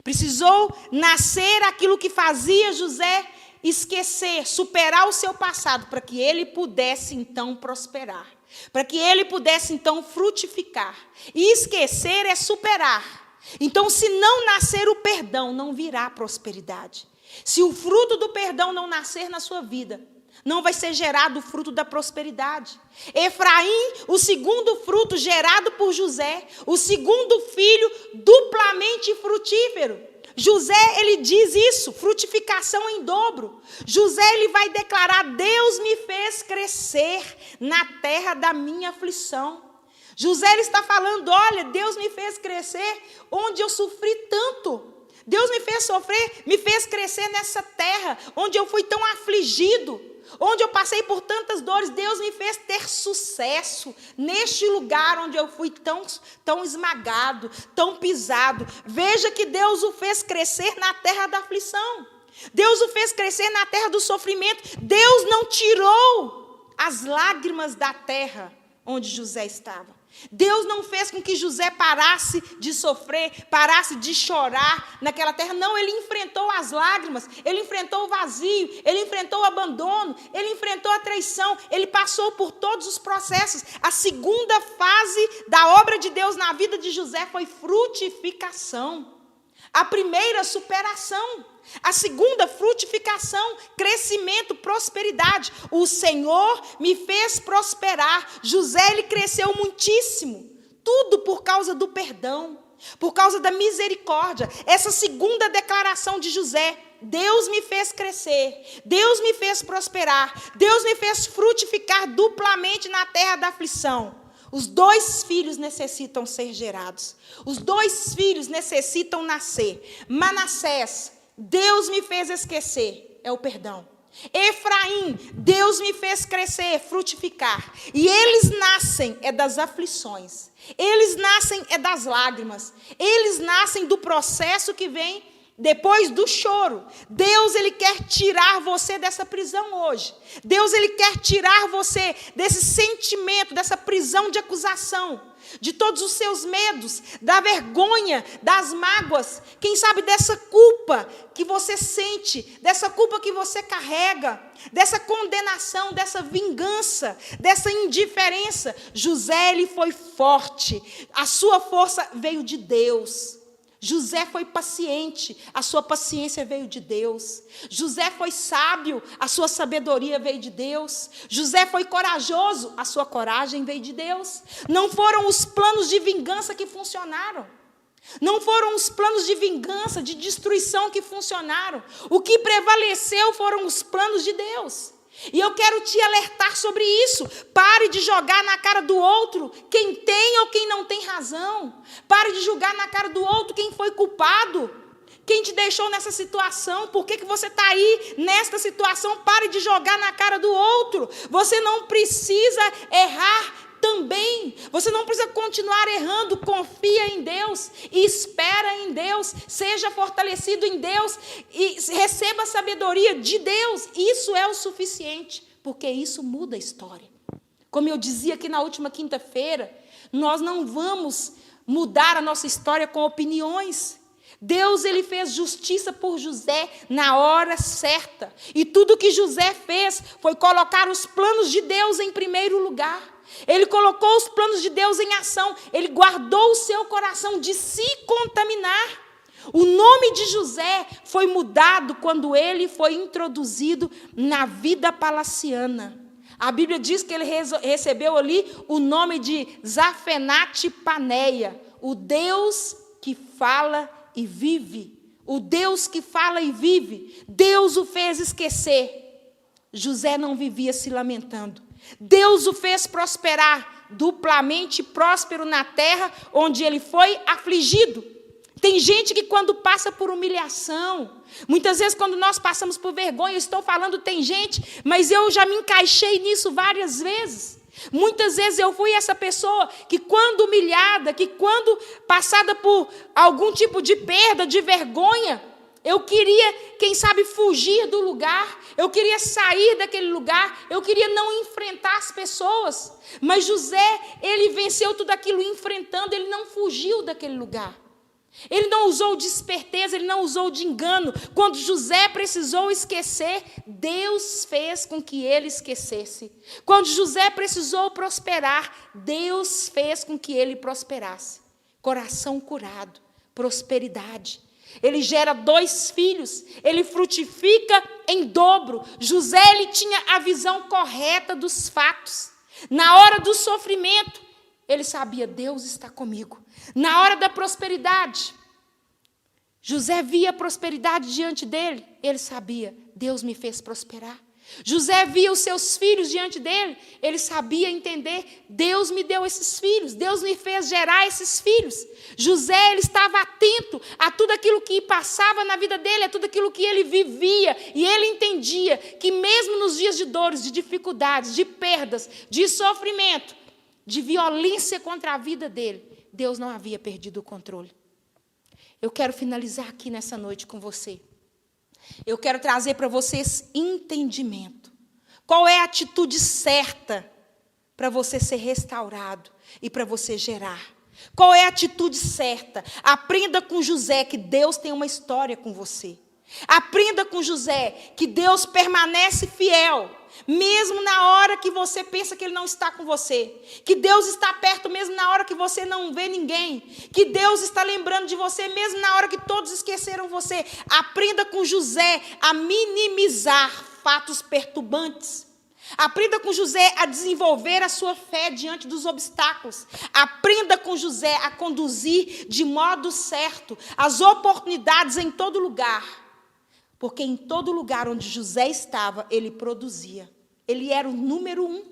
Precisou nascer aquilo que fazia José esquecer, superar o seu passado, para que ele pudesse, então, prosperar. Para que ele pudesse, então, frutificar. E esquecer é superar. Então, se não nascer o perdão, não virá prosperidade. Se o fruto do perdão não nascer na sua vida, não vai ser gerado o fruto da prosperidade. Efraim, o segundo fruto gerado por José, o segundo filho duplamente frutífero. José, ele diz isso, frutificação em dobro. José, ele vai declarar: Deus me fez crescer na terra da minha aflição. José, ele está falando: olha, Deus me fez crescer onde eu sofri tanto. Deus me fez sofrer, me fez crescer nessa terra onde eu fui tão afligido, onde eu passei por tantas dores. Deus me fez ter sucesso neste lugar onde eu fui tão esmagado, tão pisado. Veja que Deus o fez crescer na terra da aflição. Deus o fez crescer na terra do sofrimento. Deus não tirou as lágrimas da terra onde José estava. Deus não fez com que José parasse de sofrer, parasse de chorar naquela terra. Não, ele enfrentou as lágrimas, ele enfrentou o vazio, ele enfrentou o abandono, ele enfrentou a traição, ele passou por todos os processos. A segunda fase da obra de Deus na vida de José foi frutificação. A primeira, superação. A segunda, frutificação, crescimento, prosperidade. O Senhor me fez prosperar. José, ele cresceu muitíssimo. Tudo por causa do perdão, por causa da misericórdia. Essa segunda declaração de José: Deus me fez crescer, Deus me fez prosperar, Deus me fez frutificar duplamente na terra da aflição. Os dois filhos necessitam ser gerados. Os dois filhos necessitam nascer. Manassés, Deus me fez esquecer, é o perdão. Efraim, Deus me fez crescer, frutificar. E eles nascem é das aflições. Eles nascem é das lágrimas. Eles nascem do processo que vem depois do choro. Deus, ele quer tirar você dessa prisão hoje. Deus, ele quer tirar você desse sentimento, dessa prisão de acusação, de todos os seus medos, da vergonha, das mágoas, quem sabe dessa culpa que você sente, dessa culpa que você carrega, dessa condenação, dessa vingança, dessa indiferença. José, ele foi forte, a sua força veio de Deus. José foi paciente, a sua paciência veio de Deus. José foi sábio, a sua sabedoria veio de Deus. José foi corajoso, a sua coragem veio de Deus. Não foram os planos de vingança que funcionaram. Não foram os planos de vingança, de destruição que funcionaram. O que prevaleceu foram os planos de Deus. E eu quero te alertar sobre isso. Pare de jogar na cara do outro quem tem ou quem não tem razão. Pare de julgar na cara do outro quem foi culpado, quem te deixou nessa situação. Por que você está aí nesta situação? Pare de jogar na cara do outro. Você não precisa errar também. Você não precisa continuar errando. Confia em Deus e espera em Deus. Seja fortalecido em Deus e receba a sabedoria de Deus. Isso é o suficiente, porque isso muda a história. Como eu dizia aqui na última quinta-feira, nós não vamos mudar a nossa história com opiniões. Deus, ele fez justiça por José na hora certa. E tudo que José fez foi colocar os planos de Deus em primeiro lugar. Ele colocou os planos de Deus em ação. Ele guardou o seu coração de se contaminar. O nome de José foi mudado quando ele foi introduzido na vida palaciana. A Bíblia diz que ele recebeu ali o nome de Zafenate Paneia, o Deus que fala e vive. O Deus que fala e vive. Deus o fez esquecer. José não vivia se lamentando. Deus o fez prosperar, duplamente próspero na terra onde ele foi afligido. Tem gente que quando passa por humilhação, muitas vezes quando nós passamos por vergonha, eu estou falando tem gente, mas eu já me encaixei nisso várias vezes. Muitas vezes eu fui essa pessoa que quando humilhada, que quando passada por algum tipo de perda, de vergonha, eu queria, quem sabe, fugir do lugar, eu queria sair daquele lugar, eu queria não enfrentar as pessoas. Mas José, ele venceu tudo aquilo enfrentando, ele não fugiu daquele lugar. Ele não usou de esperteza, ele não usou de engano. Quando José precisou esquecer, Deus fez com que ele esquecesse. Quando José precisou prosperar, Deus fez com que ele prosperasse. Coração curado, prosperidade. Ele gera 2 filhos, ele frutifica em dobro. José, ele tinha a visão correta dos fatos. Na hora do sofrimento, ele sabia, Deus está comigo. Na hora da prosperidade, José via a prosperidade diante dele. Ele sabia, Deus me fez prosperar. José via os seus filhos diante dele. Ele sabia entender, Deus me deu esses filhos. Deus me fez gerar esses filhos. José, ele estava atento a tudo aquilo que passava na vida dele, a tudo aquilo que ele vivia. E ele entendia que mesmo nos dias de dores, de dificuldades, de perdas, de sofrimento, de violência contra a vida dele, Deus não havia perdido o controle. Eu quero finalizar aqui nessa noite com você. Eu quero trazer para vocês entendimento. Qual é a atitude certa para você ser restaurado e para você gerar? Qual é a atitude certa? Aprenda com José que Deus tem uma história com você. Aprenda com José que Deus permanece fiel, mesmo na hora que você pensa que Ele não está com você. Que Deus está perto mesmo na hora que você não vê ninguém. Que Deus está lembrando de você mesmo na hora que todos esqueceram você. Aprenda com José a minimizar fatos perturbantes. Aprenda com José a desenvolver a sua fé diante dos obstáculos. Aprenda com José a conduzir de modo certo as oportunidades em todo lugar. Porque em todo lugar onde José estava, ele produzia. Ele era o número 1.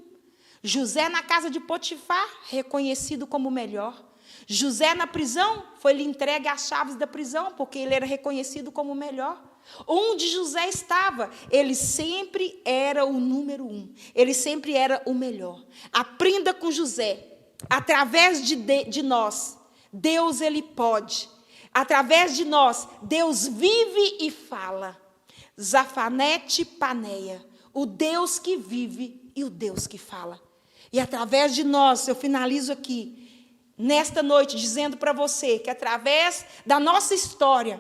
José na casa de Potifar, reconhecido como o melhor. José na prisão, foi-lhe entregue as chaves da prisão, porque ele era reconhecido como o melhor. Onde José estava, ele sempre era o número 1. Ele sempre era o melhor. Aprenda com José. Através de nós, Deus, ele pode. Através de nós, Deus vive e fala. Zafanete Paneia, o Deus que vive e o Deus que fala. E através de nós, eu finalizo aqui, nesta noite, dizendo para você que através da nossa história,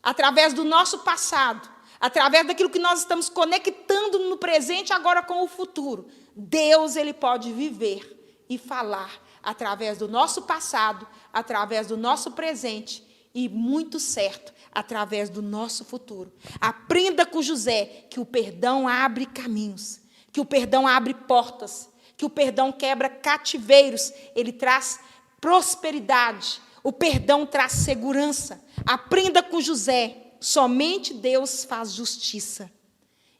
através do nosso passado, através daquilo que nós estamos conectando no presente agora com o futuro, Deus, ele pode viver e falar através do nosso passado, através do nosso presente e, muito certo, através do nosso futuro. Aprenda com José que o perdão abre caminhos, que o perdão abre portas, que o perdão quebra cativeiros, ele traz prosperidade, o perdão traz segurança. Aprenda com José, somente Deus faz justiça.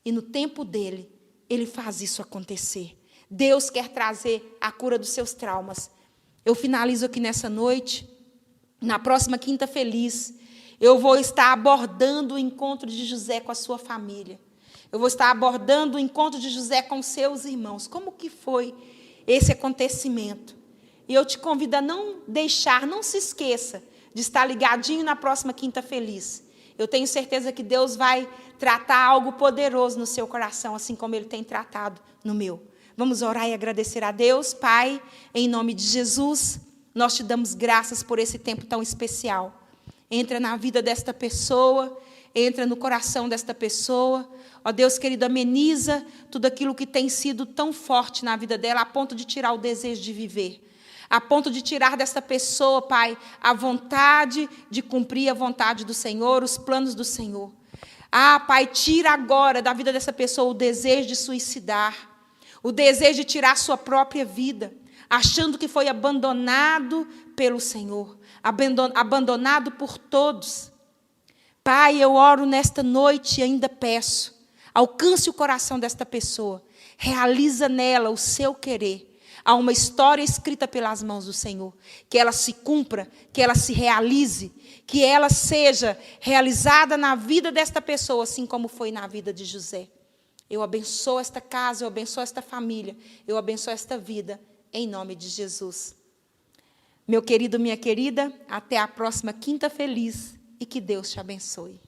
E no tempo dele, ele faz isso acontecer. Deus quer trazer a cura dos seus traumas. Eu finalizo aqui nessa noite. Na próxima Quinta Feliz, eu vou estar abordando o encontro de José com a sua família. Eu vou estar abordando o encontro de José com seus irmãos. Como que foi esse acontecimento? E eu te convido a não deixar, não se esqueça de estar ligadinho na próxima Quinta Feliz. Eu tenho certeza que Deus vai tratar algo poderoso no seu coração, assim como Ele tem tratado no meu. Vamos orar e agradecer a Deus. Pai, em nome de Jesus, nós te damos graças por esse tempo tão especial. Entra na vida desta pessoa, entra no coração desta pessoa. Ó Deus querido, ameniza tudo aquilo que tem sido tão forte na vida dela, a ponto de tirar o desejo de viver. A ponto de tirar desta pessoa, Pai, a vontade de cumprir a vontade do Senhor, os planos do Senhor. Ah, Pai, tira agora da vida dessa pessoa o desejo de suicidar, o desejo de tirar a sua própria vida, achando que foi abandonado pelo Senhor, abandonado por todos. Pai, eu oro nesta noite e ainda peço, alcance o coração desta pessoa, realiza nela o seu querer. há uma história escrita pelas mãos do Senhor. Que ela se cumpra, que ela se realize, que ela seja realizada na vida desta pessoa, assim como foi na vida de José. Eu abençoo esta casa, eu abençoo esta família, eu abençoo esta vida, em nome de Jesus. Meu querido, minha querida, até a próxima quinta feliz e que Deus te abençoe.